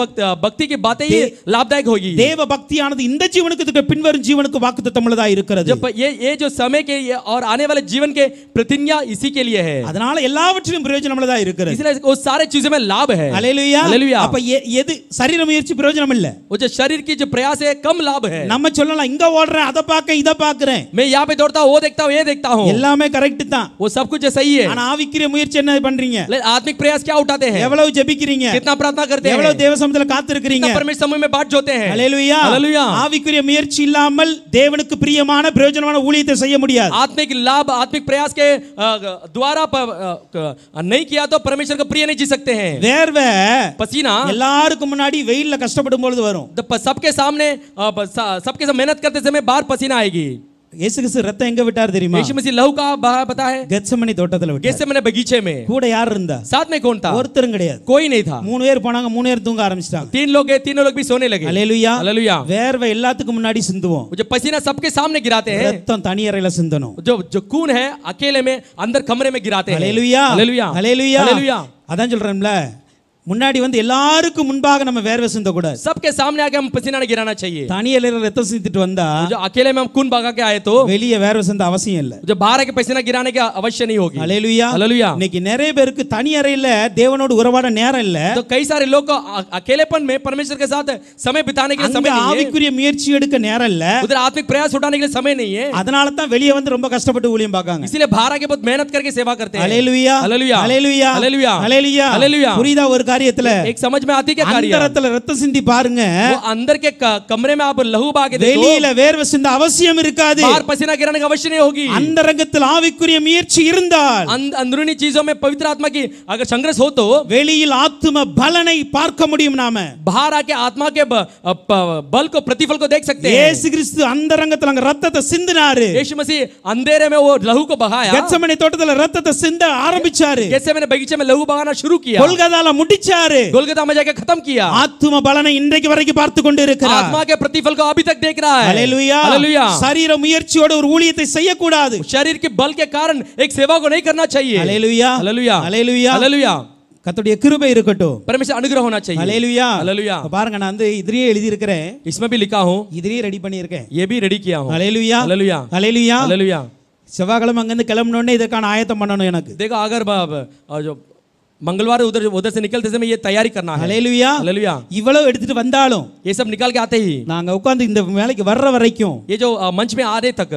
भक्ति की बातें ही लाभदायक होगी. தேவ பக்தியானது இந்த ஜீவனுக்கு இதுக்கு பின்வரும் ஜீவனுக்கு வாக்குத்தத்தமுள்ளதா இருக்கிறது. जब ये जो समय के और आने वाले जीवन के प्रतिज्ञा इसी के लिए है, அதனால எல்லாவற்றிலும் பிரயோஜனமுள்ளதா இருக்கிறது. इसलिए वो सारे चीजों में लाभ है. அல்லேலூயா. हालेलुया. அப்ப எது சரீர முயற்சி பிரயோஜனம் இல்ல? वो जो शरीर की जो प्रयास है कम लाभ है. நம்ம சொல்லலாம் இங்க ஓடுறேன், அத பார்க்க இத பார்க்கறேன், मैं यहाँ पे दौड़ता हूँ, वो देखता हूँ, ये देखता हूँ, எல்லாமே கரெக்ட் தான். वो सब कुछ सही है. ஆனா ஆவிக்குரிய முயற்சி என்ன பண்றீங்க? लेकिन आत्मिक प्रयास क्या उठाते हैं? எவ்வளவு ஜெபிக்கிறீங்க? कितना प्रार्थना करते हैं? எவ்வளவு தேவ சமூகத்துல காத்திருக்கிறீங்க? कितना परमेश्वर समूह में बाट जोते हैं? அல்லேலூயா. हालेलुया. ஆவிக்குரிய முயற்சி இல்லாமல் தேவனுக்கு பிரியமான பிரயோஜனமான ஊழியத்தை செய்ய முடியாது. आत्मिक लाभ आत्मिक प्रयास के द्वारा नहीं किया तो परमेश्वर को प्रिय नहीं जी सकते हैं. வேர்வை पसीना எல்லாருக்கும் முன்னாடி வெயில்ல கஷ்டப்படும் பொழுது வரும். सबके सामने सबके सामने मेहनत करते समय बाहर पसीना आएगी. இயேசு கிறிஸ்து ரத்தம் எங்க விட்டார் தெரியுமா? यीशु मसीह लहू का बहा पता है? கெத்செமனே தோட்டத்துல விட்டார். गेत्सेमने बगीचे में. கூட யார் இருந்தா? साथ में कौन था? ஒருத்தரும் கிடையாது. कोई नहीं था. 3 பேர் போனாங்க, 3 பேர் தூங்க ஆரம்பிச்சிட்டாங்க. 3 लोग गए, तीनों लोग भी सोने लगे. அல்லேலூயா. हालेलुया. வேர்வை எல்லாத்துக்கும் முன்னாடி சிந்துவோம். जो पसीना सबके सामने गिराते हैं, ரத்தம் தனி அறையில சிந்தணும். जो खून है अकेले में अंदर कमरे में गिराते हैं. அல்லேலூயா. हालेलुया. அல்லேலூயா. हालेलुया. அதான் சொல்றேன்ல, முன்னாடி வந்து எல்லாருக்கும் முன்பாக நம்ம வேர்வை சிந்த கூடாது. सबके सामने आके हम पसीना नहीं गिराना चाहिए. தனி அறையில ரத்தம் சிந்திட்டு வந்தா जो अकेले में हम खून बहा के आए तो வெளிய வேர்வை சிந்த அவசியம் இல்ல. जो बाहर के पसीना गिराने की अवश्य नहीं होगी. அல்லேலூயா. हालेलुया. இன்னைக்கு நிறைய பேருக்கு தனி அறையில தேவனோடு உறவாட நேரம் இல்ல. तो कई सारे लोग को अकेलेपन में परमेश्वर के साथ समय बिताने के लिए அங்க समय नहीं है. ஆவிக்குரிய முயற்சி எடுக்க நேரம் இல்ல. उधर आत्मिक प्रयास उठाने के लिए समय नहीं है. அதனால தான் வெளிய வந்து ரொம்ப கஷ்டப்பட்டு ஊழியம் பார்க்காங்க. इसीलिए बाहर आके बहुत मेहनत करके सेवा करते हैं. அல்லேலூயா. हालेलुया. அல்லேலூயா. हालेलुया. அல்லேலூயா. हालेलुया. புரியுதா ஒரு காரியத்துல? एक समझ में आती क्या कार्य? அந்தரத்துல ரத்தம் சிந்தி பாருங்க, वो अंदर के कमरे में आप लहू बहा के देखो, வெளியில வேர்வை சிந்த அவசியம் இருக்காது. बाहर पसीना गिराने की अवश्य नहीं होगी. அந்தரங்கத்தில் ஆவிக்குரிய முயற்சி இருந்தால், अंदरूनी चीजों में पवित्र आत्मा की अगर संघर्ष हो तो வெளியில் ஆத்தும பலனை பார்க்க முடியும். நாம बाहर आके आत्मा के बल को प्रतिफल को देख सकते हैं. இயேசு கிறிஸ்து அந்தரங்கத்துல அங்க ரத்தத்தை சிந்தினாரு. यीशु मसीह अंधेरे में वो लहू को बहाया. கெத்செமனே தோட்டத்துல ரத்தத்தை சிந்த ஆரம்பிச்சாரு. गेत्सेमने बगीचे में लहू बहाना शुरू किया. கொல்கதால முடிச்சாரு. गोलगता में जाके खत्म किया. ஆத்தும பலனை இன்றைக்கு வரைக்கும் பார்த்து கொண்டு இருக்கிறார். आत्मा के प्रतिफल को अभी तक देख रहा है. அல்லேலூயா. हालेलुया. சரீர முயற்சியோட ஒரு ஊழியத்தை செய்ய கூடாது. शरीर के बल के कारण एक सेवा को नहीं करना चाहिए. அல்லேலூயா. हालेलुया. அல்லேலூயா. हालेलुया. கர்த்தருடைய கிருபை இருக்கட்டும். परमेश्वर अनुग्रह होना चाहिए. அல்லேலூயா. हालेलुया. பாருங்க, நான் வந்து இதுலயே எழுதி இருக்கிறேன், इसमें भी लिखा हूं, இதுலயே ரெடி பண்ணி இருக்கேன். ये भी रेडी किया हूं. அல்லேலூயா. हालेलुया. அல்லேலூயா. हालेलुया. செவ்வாய்க்கிழமை அங்கிருந்து கிளம்பினோடனே இதற்கான ஆயத்தம் பண்ணணும் எனக்கு. देखो अगर जो मंगलवार उधर उधर से निकलते समय ये तैयारी करना है। ஹல்லேலூயா हालेलुया। இவ்வளவு எடுத்துட்டு வந்தாலும் ये सब निकाल के आते ही நாங்க உட்கார்ந்து இந்த வேலைக்கு வர்ற வரைக்கும் ये जो मंच में आने तक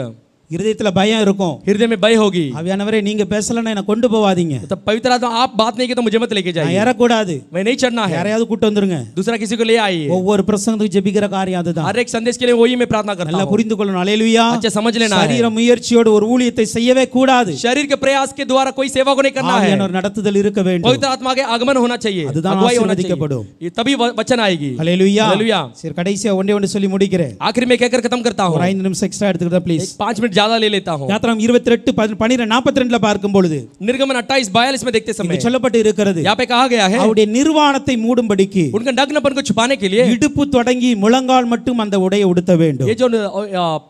இருதயத்துல பயம் இருக்கும் हृदय में भय होगी। ஆவியானவரே நீங்க பேசலன்னா என்ன கொண்டு போவாதீங்க तब पवित्र आत्मा आप बात नहीं की तो मुझे मत लेके நான் जाइए, ஏறக்கூடாது मैं नहीं चढ़ना है, யாரையாவது கூட்டு வந்துருங்க दूसरा किसी को ले आइए। ஒவ்வொரு பிரசங்கத்துக்கு ஜெபிக்கிற காரியம் அதுதான் हर एक संदेश के लिए वही मैं प्रार्थना करता நல்லா हूँ। புரிந்து கொள்ளணும் ஹல்லேலூயா अच्छा समझ लेना है, சரீர முயற்சியோடு ஒரு ஊழியத்தை செய்யவே கூடாது शरीर के प्रयास के द्वारा कोई सेवा को नहीं करना है। ஆவியானவர் நடத்துதல் இருக்க வேண்டும் पवित्र आत्मा के आगमन होना चाहिए, அதுதான் अगुवाई होना ஆசீர்வதிக்கப்படும்। चाहिए, ये तभी वचन आएगी। ஹல்லேலூயா हालेलुया। சரி கடைசியா ஒன்றே சொல்லி முடிக்கிறேன் आखिर में कहकर खत्म करता हूँ, ஒரு 5 நிமிஷம் எக்ஸ்ட்ரா எடுத்துக்கிட்டா ப்ளீஸ் 5 मिनट ज्यादा ले लेता हूँ। யாத்திராம் 28 12 42ல பார்க்கும் பொழுது निर्गमन 28-42 में देखते இங்க समय சொல்லப்பட்டு இருக்கிறது यहाँ पे कहा गया है அவருடைய நிர்வாணத்தை மூடும்படிக்கு उनका नग्नपन को छुपाने के लिए இடுப்பு தொடங்கி முழங்கால் மட்டும் அந்த உடையை உடுத்த வேண்டும் ये जो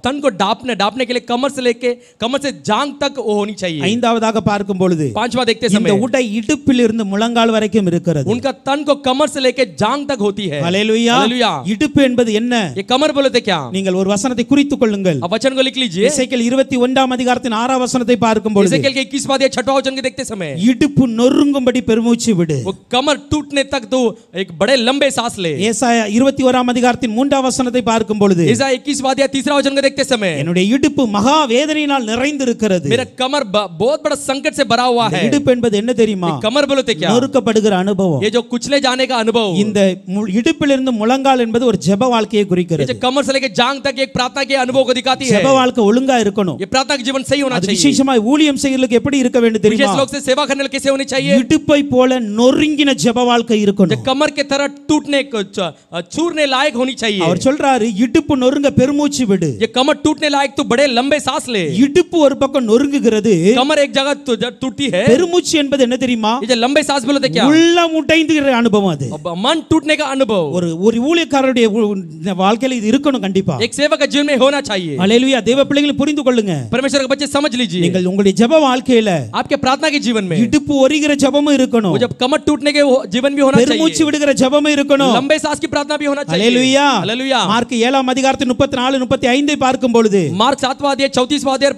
तन को डापने के लिए कमर से लेके कमर से जांग तक वो होनी चाहिए। ஐந்தாவதாக பார்க்கும் பொழுது 5वां देखते இந்த समय உடை இடுப்பிலிருந்து முழங்கால் வரைக்கும் இருக்கிறது उनका तन को कमर से लेके जांग तक होती है। ஹல்லேலூயா हालेलुया। இடுப்பு என்பது என்ன ये कमर बोले थे क्या? நீங்கள் ஒரு வசனத்தை குறித்துக் கொள்ளுங்கள் अब वचन को लिख लीजिए, எசேக்கியேல் 21ஆம் அதிகாரத்தின் 6ஆம் வசனத்தை பார்க்கும் பொழுது एसेकिएल के 21वां अध्याय 6वां वचन के देखते समय இடுப்பு நொறுங்கும்படி பெருமூச்சு விடு वो कमर टूटने तक तो एक बड़े लंबे सांस ले। ஏசாயா 21ஆம் அதிகாரத்தின் 3ஆம் வசனத்தை பார்க்கும் பொழுது ईसाया 21वां अध्याय 3वां वचन को देखते समय என்னுடைய இடுப்பு மகா வேதனையினால் நிறைந்திருக்கிறது मेरा कमर बहुत बड़ा संकट से भरा हुआ है। இடுப்பு என்பது என்ன தெரியுமா कमर बोले थे क्या? நொறுக்கப்படுகிற அனுபவம் ये जो कुचले जाने का अनुभव, இந்த இடுப்பிலிருந்து முழங்கால் என்பது ஒரு ஜெப வாழ்க்கையை ये குறிக்கிறது जो कमर से लेके जांग तक एक प्रार्थना के अनुभव को दिखाती है। ஜெப வாழ்க்கை ஒழுங்கா இருக்கணும் ये प्रार्थना का जीवन सही होना அது चाहिए। விசேஷமா ஊழியம் செய்யறதுக்கு எப்படி இருக்க வேண்டும் विशेष தெரியுமா लोग से सेवा करने के लिए कैसे होनी चाहिए? இடுப்பை போல நொறுங்கின ஜெப வாழ்க்கை जो இருக்கணும் कमर के तरह टूटने को चूरने लायक होनी चाहिए। அவர் சொல்றாரு இடுப்பு நொறுங்க பெருமூச்சு விடு ये कमर टूटने लायक तो बड़े लंबे सांस ले। இடுப்பு ஒரு பக்கம் நொறுங்குகிறது कमर एक जगह टूटती है, பெருமூச்சு என்பது என்ன தெரியுமா ये जो लंबे सांस बोलते क्या? உள்ளம் உடைந்துகிற அனுபவம் அது अब मन टूटने का अनुभव ஒரு ஒரு ஊழியக்காரருடைய வாழ்க்கையில இது இருக்கணும் கண்டிப்பா एक सेवक के जीवन में होना चाहिए। ஹல்லேலூயா தேவ பிள்ளைகளை புரிந்து கொள்ளுங்க परमेश्वर के बच्चे समझ लीजिए, நீங்கள் உங்களுடைய ஜெப வாழ்க்கையில आपके प्रार्थना के जीवन में இடுப்பு ஒரிகிற ஜெபமும் இருக்கணும் वो जब कमर टूटने के जीवन भी होना பெருமூச்சு चाहिए, விடுகிற ஜெபமும் இருக்கணும் लंबे सांस की प्रार्थना भी होना चाहिए। ஹல்லேலூயா हालेलुया। மார்க் 7ஆம் அதிகாரத்தின் 34 35 பார்க்கும் பொழுது मार्क 7वां अध्याय 34वां अध्याय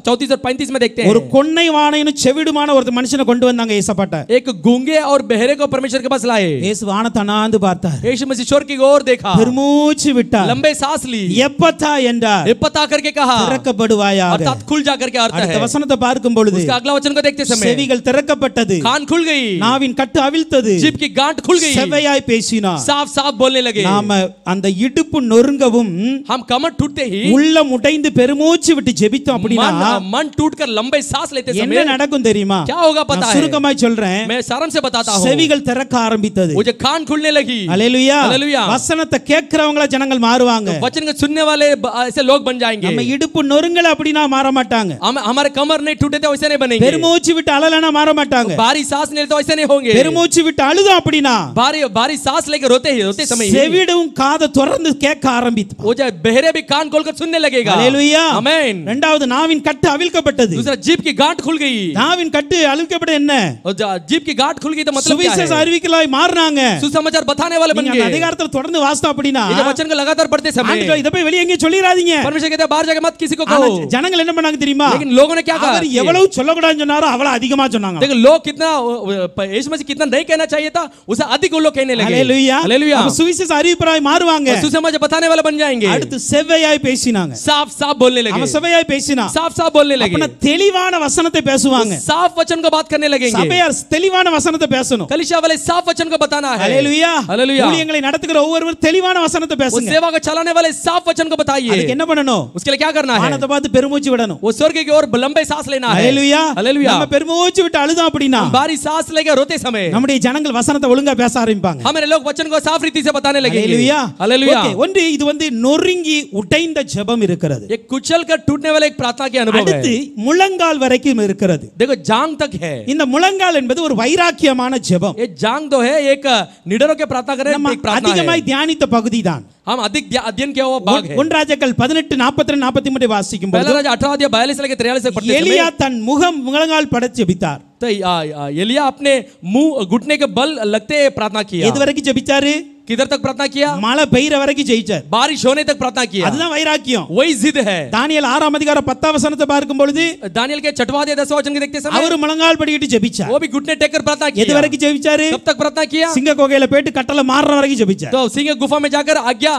34 और 35 में देखते ஒரு हैं கொன்னை வாணையும் செவிடுமான ஒரு மனுஷனை கொண்டு வந்தாங்க ஏசப்பாட்ட एक गूंगे और बहरे को परमेश्वर के पास लाए। இயேசு வானத்தை அண்ணாந்து பார்த்தார் यीशु मसीह ईश्वर की ओर देखा, பெருமூச்சு விட்டார் लंबे सांस ली, எப்பத்தா என்றார் पता करके कहा திறக்கப்படுவாயாக अर्थात खुल जा करके अर्थ அடுத்த है। வசனத்தை பார்க்கும் பொழுது उसका अगला वचन को देखते समय செவிகள் திறக்கப்பட்டது कान खुल गई, நாவின் கட்டு அவிழ்த்தது जीभ की गांठ खुल गई, செவையாய் பேசினார் साफ साफ बोलने लगे। நாம அந்த இடுப்பு நொறுங்கவும் हम कमर टूटते ही உள்ளம் உடைந்து பெருமூச்சு விட்டு ஜெபித்தோம் அப்படினா मन टूटकर लंबे सांस लेते என்ன समय நடக்கும் தெரியுமா क्या होगा पता நான் है? சுருக்கமாய் சொல்றேன் मैं सारांश से बताता हूँ, செவிகள் திறக்க ஆரம்பித்தது वो जो कान खुलने लगी, ஹல்லேலூயா हालेलुया। வசனத்தை கேட்கிறவங்கள ஜனங்கள் மாறுவாங்க वचन को सुनने वाले ऐसे लोग बन जाएंगे। நம்ம இடுப்பு நொறுங்கல அப்படினா மாற மாட்டாங்க हमारे कमर नहीं टूटे तो वैसे नहीं बनेंगे, பெருமூச்சு விட்டு அழலனா மாற மாட்டாங்க भारी सांस लेते तो वैसे नहीं होंगे, பெருமூச்சு விட்டு அழுதோம் அப்படினா भारी सांस लेकर रोते समय செவிடும் காதை திறந்து கேட்க ஆரம்பித்து वो जो बहरे भी कान खोलकर सुनने लगेगा। ஹல்லேலூயா आमेन। இரண்டாவது நாவின் கட்டு அவிழ்க்கப்பட்டது दूसरा जीभ की गांठ खुल गई, நாவின் கட்டு அவிழ்க்கப்பட என்ன और जीभ की गांठ खुल गई तो मतलब क्या சுவிசேஷ है? அறிவிக்கலாய் மாறுனாங்க सुसमाचार बताने वाले बन நீங்க அந்த गए। அதிகாரத்துல தொடர்ந்து வாசித்தோம் அப்படினா ये जो वचन को लगातार पढ़ते समय ஆண்டவரே இத போய் வெளிய எங்கேயும் சொல்லிராதீங்க परमेश्वर कहते हैं बाहर जाके मत किसी को ஆனா कहो। ஜனங்கள் என்ன பண்ணாங்க தெரியுமா लेकिन लोगों ने क्या कहा? அவர் எவ்வளவு சொல்லக்கூடாதுன்னு சொன்னாரோ அவ்வளவு அதிகமா சொன்னாங்க देखो लोग कितना यीशु मसीह कितना नहीं कहना चाहिए था उसे अधिक वो लोग कहने लगे। ஹல்லேலூயா हालेलुया। அப்ப சுவிசேஷ அறிவிப்பராய் மாறுவாங்க और सुसमाचार बताने वाले बन जाएंगे, அடுத்து செவ்வையாய் பேசினாங்க साफ साफ बोलने लगे, அவன் செவ்வையாய் பேசினா साफ साफ बोलने लगे, அப்ப தெளிவான வசனத்தை பேசுவாங்க साफ वचन को बात करने लगेंगे। சபையார் தெளிவான வசனத்தை பேசணும் कलीसिया वाले साफ वचन को बताना है। ஹல்லேலூயா हालेलुया। ஊழியங்களை நடத்துகிற ஒவ்வொருவரும் தெளிவான வசனத்தை उस பேசுங்க सेवा को चलाने वाले साफ वचन को बताइए। அதுக்கு என்ன பண்ணணும் उसके लिए क्या करना है? வானத்தை பார்த்து பெருமூச்சு விடணும் वो स्वर्ग की ओर लंबे सांस लेना है। ஹல்லேலூயா हालेलुया। நம்ம பெருமூச்சு விட்டு அழுதோம் அப்படினா भारी सांस लेकर रोते समय நம்முடைய ஜனங்கள் வசனத்தை ஒழுங்கா பேச ஆரம்பிப்பாங்க हमारे लोग वचन को साफ रीति से बताने लगेंगे। ஹல்லேலூயா हालेलुया। ஓகே ஒன்று இது வந்து நொறுங்கி உடைந்த ஜெபம் இருக்கிறது ये कुचल कर टूटने वाले एक प्रार्थना के अनुभव அடுத்து है। முழங்கால் வரைக்கும் இருக்கிறது देखो जांग तक है, இந்த முழங்கால் என்பது ஒரு வைராக்கியமான ஜெபம் ये जांग तो है एक निडरों के प्रार्थना करें நம்ம एक प्रार्थना அதிகமாய் है। தியானித்த பகுதிதான் हम अधिक अध्ययन किया हुआ भाग है। 1 ராஜாக்கள் 18 42 43 வாசிக்கும் पहला போது राजा 18 अध्याय 42 से लेकर 43 तक पढ़ते எலியா समय தன் முழங்கால் படைத்து ஜெபித்தார் तो एलिया अपने मुंह घुटने के बल लगते प्रार्थना किया। எது வரைக்கும் ஜெபிச்சாரு किधर तक प्रार्थना किया? மழை பெய்யற வரைக்கும் ஜெயிச்சார். बारिश होने तक प्रार्थना किया. அதுதான் வைராக்கியம். वही जिद है. தானியேல் 6ஆம் அதிகாரம் 10ஆம் வசனத்தை பார்க்கும் பொழுது दानियल के 6वां अध्याय 10वां वचन के देखते समय அவர் முழங்கால் படியிட்டு ஜெபிச்சார். वो भी घुटने टेक कर प्रार्थना किया. எது வரைக்கும் ஜெபிச்சாரு? कब तक प्रार्थना किया? சிங்க கோகையில போயிட்டு கட்டளை மாறற வரைக்கும் ஜெபிச்சார். तो सिंह गुफा में जाकर आज्ञा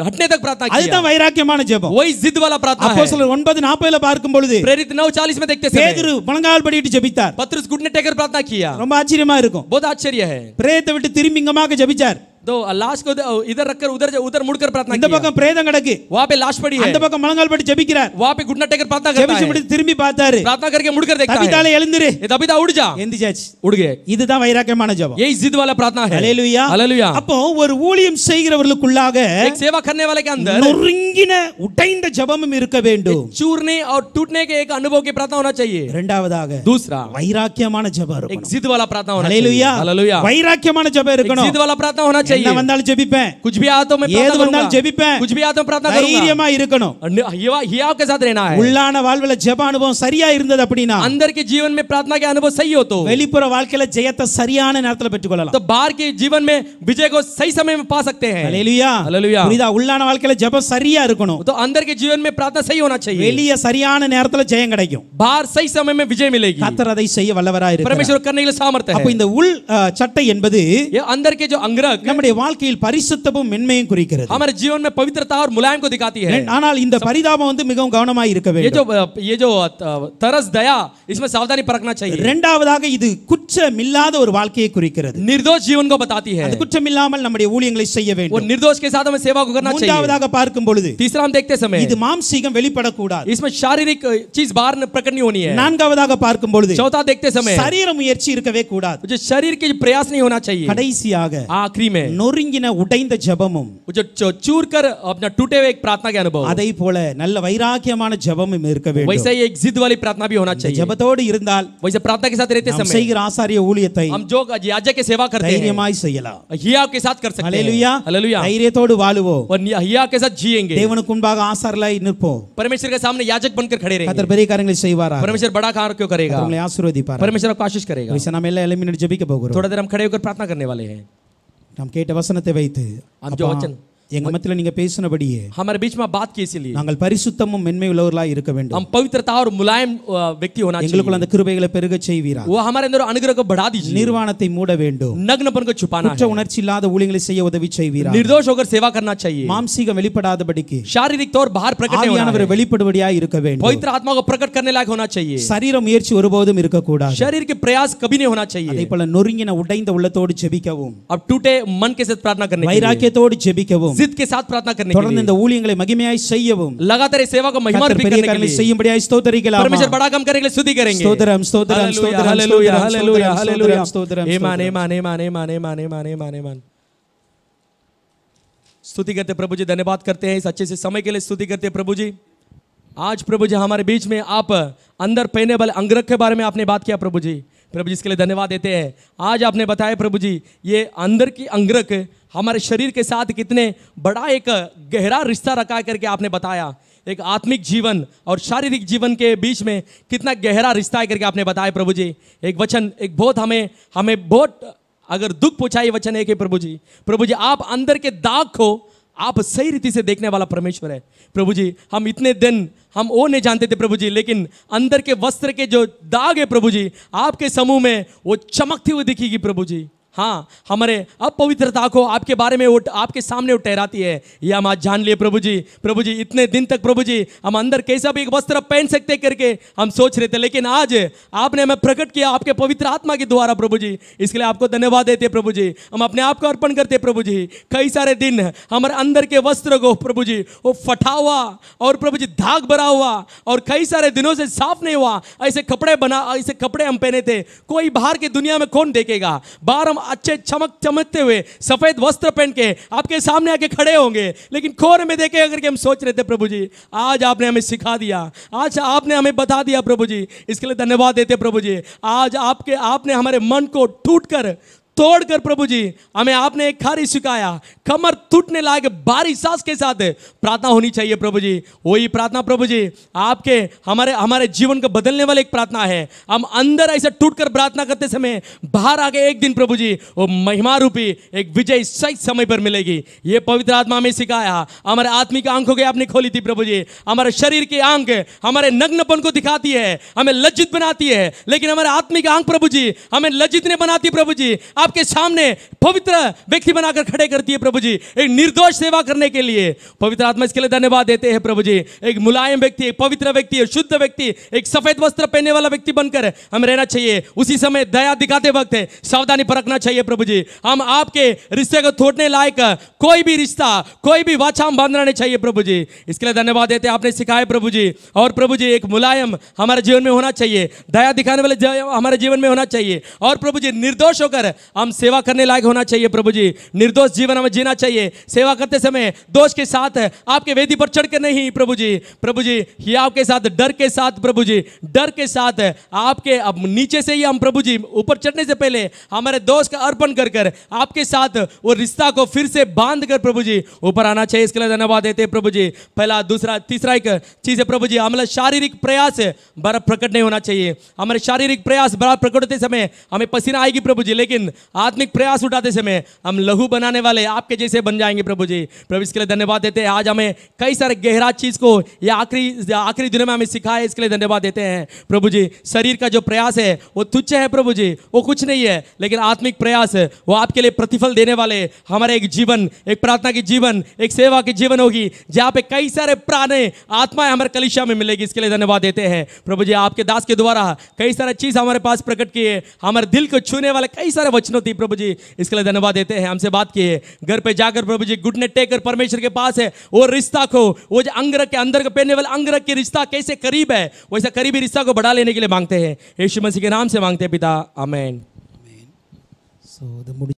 हटने तक प्रार्थना किया. அதுதான் வைராக்கியமான ஜெபம். वही जिद वाला प्रार्थना है. அப்போஸ்தலர் 9:40ல பார்க்கும் பொழுது प्रेरित 9:40 में देखते समय பேதுரு முழங்கால் படியிட்டு ஜெபித்தார். पतरस घुटने टेक कर प्रार्थना किया. ரொம்ப ஆச்சரியமா இருக்கும். बहुत आश्चर्य है. பிரேதத்தை விட்டு திரும்பி இங்கமாக ஜெபிச்சார். तो लाश को इधर रखकर उधर मुड़कर प्रार्थना இந்த किया. பக்கம் பிரேதம் கிடக்கு. वहां पे लाश पड़ी है. அந்த பக்கம் முழங்கால் படி ஜெபிக்கிறார். वहां पे घुटना टेक कर प्रार्थना करता ஜெபிச்சு है. முடிச்சு திரும்பி பார்த்தாரு. प्रार्थना करके मुड़कर देखता है. தபிதாளே எழுந்திரு. ये तबिता उड़ जा. எந்திரிச்சாச்சு. उड़ गए. இதுதான் வைராக்கியமான ஜெபம். यही जिद वाला प्रार्थना है. ஹalleluya. हालेलुया. அப்போ ஒரு ஊழியம் செய்கிறவர்களுக்குள்ளாக एक सेवा करने वाले के अंदर நொறுங்கின உடைந்த ஜெபமும் இருக்க வேண்டும். चूरने और टूटने के एक अनुभव की प्रार्थना होना चाहिए. இரண்டாவதாக दूसरा வைராக்கியமான ஜெபம் एक இருக்கணும். जिद वाला प्रार्थना होना चाहिए. ஹalleluya. हालेलुया. வைராக்கியமான ஜெபம் एक இருக்கணும். जिद वाला प्रार्थना होना என்ன चाहिए. வந்தாலும் ஜெபிப்பேன். कुछ भी आता तो मैं ஏது प्रार्थना வந்தாலும் करूंगा. ஜெபிப்பேன். कुछ भी आता तो प्रार्थना करूंगा. தைரியமா இருக்கணும். हियाव के साथ रहना है. உள்ளான வாழ்வுல ஜெப அனுபவம் சரியா இருந்தது அப்படினா अंदर के जीवन में प्रार्थना के अनुभव सही हो तो வெளிப்புற வாழ்க்கையில ஜெயத்தை சரியான நேரத்துல பெற்றுக்கொள்ளலாம். तो बाहर के जीवन में विजय को सही समय में पा सकते हैं. ஹalleluya. हालेलुया. புரியுதா? உள்ளான வாழ்க்கையில ஜெபம் சரியா இருக்கணும். तो अंदर के जीवन में प्रार्थना सही होना चाहिए. வெளிய சரியான நேரத்துல ஜெயம் கிடைக்கும். बाहर सही समय में विजय मिलेगी. கர்த்தர் அதை செய்ய வல்லவராய் இருக்கிறார். परमेश्वर करने के लिए सामर्थ्य அப்ப है. இந்த உள் சட்டை என்பது ये अंदर के जो अंगरख நம்முடைய வாழ்க்கையில் பரிசுத்தமும் மென்மையும் குறிக்கிறது. हमारे जीवन में पवित्रता और मुलायम को दिखाती है. ஆனால் இந்த பரிதாபம் வந்து மிகவும் கவனமாய் இருக்க வேண்டும். ये जो तरस दया इसमें सावधानी परखना चाहिए. இரண்டாவதாக இது குற்றமில்லாத ஒரு வாழ்க்கையை குறிக்கிறது. निर्दोष जीवन को बताती है. அது குற்றமில்லாமல் நம்முடைய ஊழியங்களை செய்ய वो வேண்டும். निर्दोष के साथ हमें सेवा को करना चाहिए. மூன்றாவதாக பார்க்கும் பொழுது तीसरा हम देखते समय இது மாம்சீகம் வெளிப்படக்கூடாது. इसमें शारीरिक चीज बाहर प्रकट नहीं होनी है. நான்காவதாக பார்க்கும் பொழுது चौथा देखते समय சரீர முயற்சி இருக்கவே கூடாது. जो शरीर के प्रयास नहीं होना चाहिए. கடைசியாக आखिरी में நொறுங்கின உடைந்த ஜெபமும் जो चूर कर अपना टूटे हुए एक प्रार्थना के अनुभव அதை போல நல்ல வைராக்கியமான ஜெபமும் இருக்க வேண்டும். वैसे ही एक जिद वाली प्रार्थना भी होना चाहिए. ஜெபத்தோடு இருந்தால் वैसे प्रार्थना के साथ रहते நாம் समय செய்கிற ஆசாரிய ஊழியத்தை हम जो याजक की सेवा करते हैं தைரியமாய் செய்யலாம். हियाव के साथ कर सकते हैं. ஹalleluya. हालेलुया. தைரியத்தோடு வாழுவோம். और हियाव के साथ जिएंगे. தேவனுக்கு முன்பாக ஆசாரியராய் நிற்போம். परमेश्वर के सामने याजक बनकर खड़े रहेंगे. கர்த்தர் பெரிய காரியங்களை செய்வாரா? परमेश्वर बड़ा कार्य क्यों करेगा? உங்களை ஆசீர்வதிப்பார். परमेश्वर आपको आशीष करेगा. நம்ம எல்லாம் எழும்பி ஜெபிக்க போகிறோம். थोड़ा देर हम खड़े होकर प्रार्थना करने वाले हैं. நாம் கேட்ட வசனத்தை வைத்து हम जो वचन எங்க மத்தியில நீங்க பேசினபடியே हमारे बीच में बात की इसलिए நாங்கள் பரிசுத்தமும் மென்மை உள்ளவர்களாய் இருக்க வேண்டும். हम पवित्रता और मुलायम व्यक्ति होना चाहिए. எங்களுக்குள்ள அந்த கிருபைகளை பெருகச் செய்வீராக. वो हमारे अंदर अनुग्रह को बढ़ा दीजिए. நிர்வாணத்தை மூட வேண்டும். नग्नपन को छुपाना குற்ற है. உணர்ச்சி இல்லாத ஊழியங்களை செய்ய உதவி செய்வீராக. निर्दोष होकर सेवा करना चाहिए. மாம்சீகம் வெளிப்படாதபடிக்கு शारीरिक तौर बाहर प्रकट नहीं होना ஆவியானவர் है. வெளிப்படும்படியாய் இருக்க வேண்டும். पवित्र आत्मा को प्रकट करने लायक होना चाहिए. சரீர முயற்சி ஒருபோதும் இருக்க கூடாது. शरीर के प्रयास कभी नहीं होना चाहिए. அதே போல நொறுங்கின உடைந்த உள்ளத்தோடு ஜெபிக்கவும் अब टूटे मन के साथ प्रार्थना करने के लिए வைராக்கியத்தோடு ஜெபிக்கவும் जिद के साथ प्रार्थना करने के தொடர்ந்து लिए இந்த ஊழியங்களை மகிமையாய் செய்யவும் लगातार इस सेवा को महिमा கர்த்தர் रूपी பெரிய करने के காரியங்களை लिए செய்யும்படியாய் ஸ்தோத்திரிக்கலாம். परमेश्वर बड़ा काम करने के लिए स्तुति करेंगे. ஸ்தோத்திரம் ஸ்தோத்திரம் ஸ்தோத்திரம் हालेलुया हालेलुया हालेलुया ஸ்தோத்திரம் आमेन आमेन आमेन आमेन आमेन आमेन आमेन आमेन. स्तुति करते प्रभु जी, धन्यवाद करते हैं इस अच्छे से समय के लिए. स्तुति करते हैं प्रभु जी. आज प्रभु जी हमारे बीच में आप अंदर पहने वाले अंगरख के बारे में आपने बात किया प्रभु जी. प्रभु जी इसके लिए धन्यवाद देते हैं. आज आपने बताया प्रभु जी ये अंदर की अंगरख हमारे शरीर के साथ कितने बड़ा एक गहरा रिश्ता रखा करके आपने बताया. एक आत्मिक जीवन और शारीरिक जीवन के बीच में कितना गहरा रिश्ता है करके आपने बताया प्रभु जी. एक वचन एक बहुत हमें बहुत अगर दुख पहुंचाए वचन है कि प्रभु जी आप अंदर के दाग को आप सही रीति से देखने वाला परमेश्वर है प्रभु जी. हम इतने दिन हम वो नहीं जानते थे प्रभु जी, लेकिन अंदर के वस्त्र के जो दाग है प्रभु जी आपके समूह में वो चमकती हुई दिखेगी प्रभु जी. हाँ, हमारे अपवित्रता को आपके बारे में आपके सामने वो ठहराती है. ये हम आज जान लिए प्रभु जी इतने दिन तक प्रभु जी हम अंदर कैसा भी एक वस्त्र पहन सकते करके हम सोच रहे थे, लेकिन आज आपने हमें प्रकट किया आपके पवित्र आत्मा के द्वारा प्रभु जी. इसके लिए आपको धन्यवाद देते प्रभु जी. हम अपने आप को अर्पण करते प्रभु जी. कई सारे दिन हमारे अंदर के वस्त्र को प्रभु जी वो फटा हुआ और प्रभु जी दाग भरा हुआ और कई सारे दिनों से साफ नहीं हुआ ऐसे कपड़े हम पहने थे. कोई बाहर की दुनिया में कौन देखेगा? बाहर हम अच्छे चमकते हुए सफेद वस्त्र पहन के आपके सामने आके खड़े होंगे, लेकिन कोने में देखे अगर के हम सोच रहे थे प्रभु जी. आज आपने हमें सिखा दिया, आज आपने हमें बता दिया प्रभु जी. इसके लिए धन्यवाद देते प्रभु जी. आज आपने हमारे मन को टूट कर तोड़कर प्रभु जी हमें आपने एक खारी सिखाया, कमर टूटने लायक भारी सांस के साथ प्रार्थना होनी चाहिए प्रभु जी। वही प्रार्थना प्रभु जी आपके हमारे जीवन को बदलने वाली एक प्रार्थना है। हम अंदर ऐसे टूटकर प्रार्थना करते समय बाहर आके एक दिन प्रभु जी वो महिमा रूपी एक विजय सही समय पर मिलेगी। ये पवित्र आत्मा में सिखाया। हमारे आत्मिक आंखों के आपने खोली थी प्रभु जी। हमारे शरीर की आंख हमारे नग्नपन को दिखाती है, हमें लज्जित बनाती है, लेकिन हमारे आत्मिक आंख प्रभु जी हमें लज्जित नहीं बनाती प्रभु जी, आपके सामने पवित्र व्यक्ति बनाकर खड़े करती है प्रभु जी, एक निर्दोष सेवा करने के लिए। पवित्र आत्मा इसके लिए धन्यवाद देते हैं प्रभु जी। एक मुलायम व्यक्ति, एक पवित्र व्यक्ति, एक शुद्ध व्यक्ति, एक सफेद वस्त्र पहनने वाला व्यक्ति बनकर हम रहना चाहिए। उसी समय दया दिखाते वक्त सावधानी परखना चाहिए प्रभु जी। हम आपके रिश्ते को तोड़ने लायक कोई भी रिश्ता, कोई भी वाचा हम बांधना नहीं चाहिए प्रभु जी। इसके लिए धन्यवाद देते हैं, आपने सिखाया प्रभु जी। और प्रभु जी एक मुलायम हमारे जीवन में होना चाहिए, दया दिखाने वाले हमारे जीवन में होना चाहिए। और प्रभु जी निर्दोष होकर हम सेवा करने लायक होना चाहिए प्रभु जी। निर्दोष जीवन हमें जीना चाहिए। सेवा करते समय दोष के साथ आपके वेदी पर चढ़ के नहीं प्रभु जी। प्रभु जी हियाव के साथ, डर के साथ प्रभु जी, डर के साथ आपके अब नीचे से ही हम प्रभु जी ऊपर चढ़ने से पहले हमारे दोष का अर्पण कर कर आपके साथ वो रिश्ता को फिर से बांध कर प्रभु जी ऊपर आना चाहिए। इसके लिए धन्यवाद देते हैं प्रभु जी। पहला, दूसरा, तीसरा एक चीज है प्रभु जी, हमारा शारीरिक प्रयास बड़ा प्रकट नहीं होना चाहिए। हमारे शारीरिक प्रयास बड़ा प्रकट होते समय हमें पसीना आएगी प्रभु जी, लेकिन आत्मिक प्रयास उठाते समय हम लहू बनाने वाले आपके जैसे बन जाएंगे प्रभु जी। प्रभु इसके लिए धन्यवाद देते हैं। आज हमें कई सारे गहरा चीज को ये आखिरी दिनों में हमें सिखाया, इसके लिए धन्यवाद देते हैं प्रभु जी। शरीर का जो प्रयास है वो तुच्छ है प्रभु जी, वो कुछ नहीं है, लेकिन आत्मिक प्रयास वो आपके लिए प्रतिफल देने वाले हमारे एक जीवन, एक प्रार्थना की जीवन, एक सेवा की जीवन होगी, जहाँ पे कई सारे प्राणे आत्माएं हमारे कलीसिया में मिलेगी। इसके लिए धन्यवाद देते हैं प्रभु जी। आपके दास के द्वारा कई सारे चीज हमारे पास प्रकट किए, हमारे दिल को छूने वाले कई सारे वचनों थी प्रभु जी। इसके लिए धन्यवाद देते हैं। हमसे बात किए, घर पे जाकर प्रभु जी घुटने टेक कर परमेश्वर के पास है वो रिश्ता को, वो जो अंगरख के अंदर को पहनने वाला अंगरख के रिश्ता कैसे करीब है, वैसा करीबी रिश्ता को बढ़ा लेने के लिए मांगते हैं। यीशु मसीह के नाम से मांगते हैं पिता, आमीन। ஸோ இது முடிஞ்ச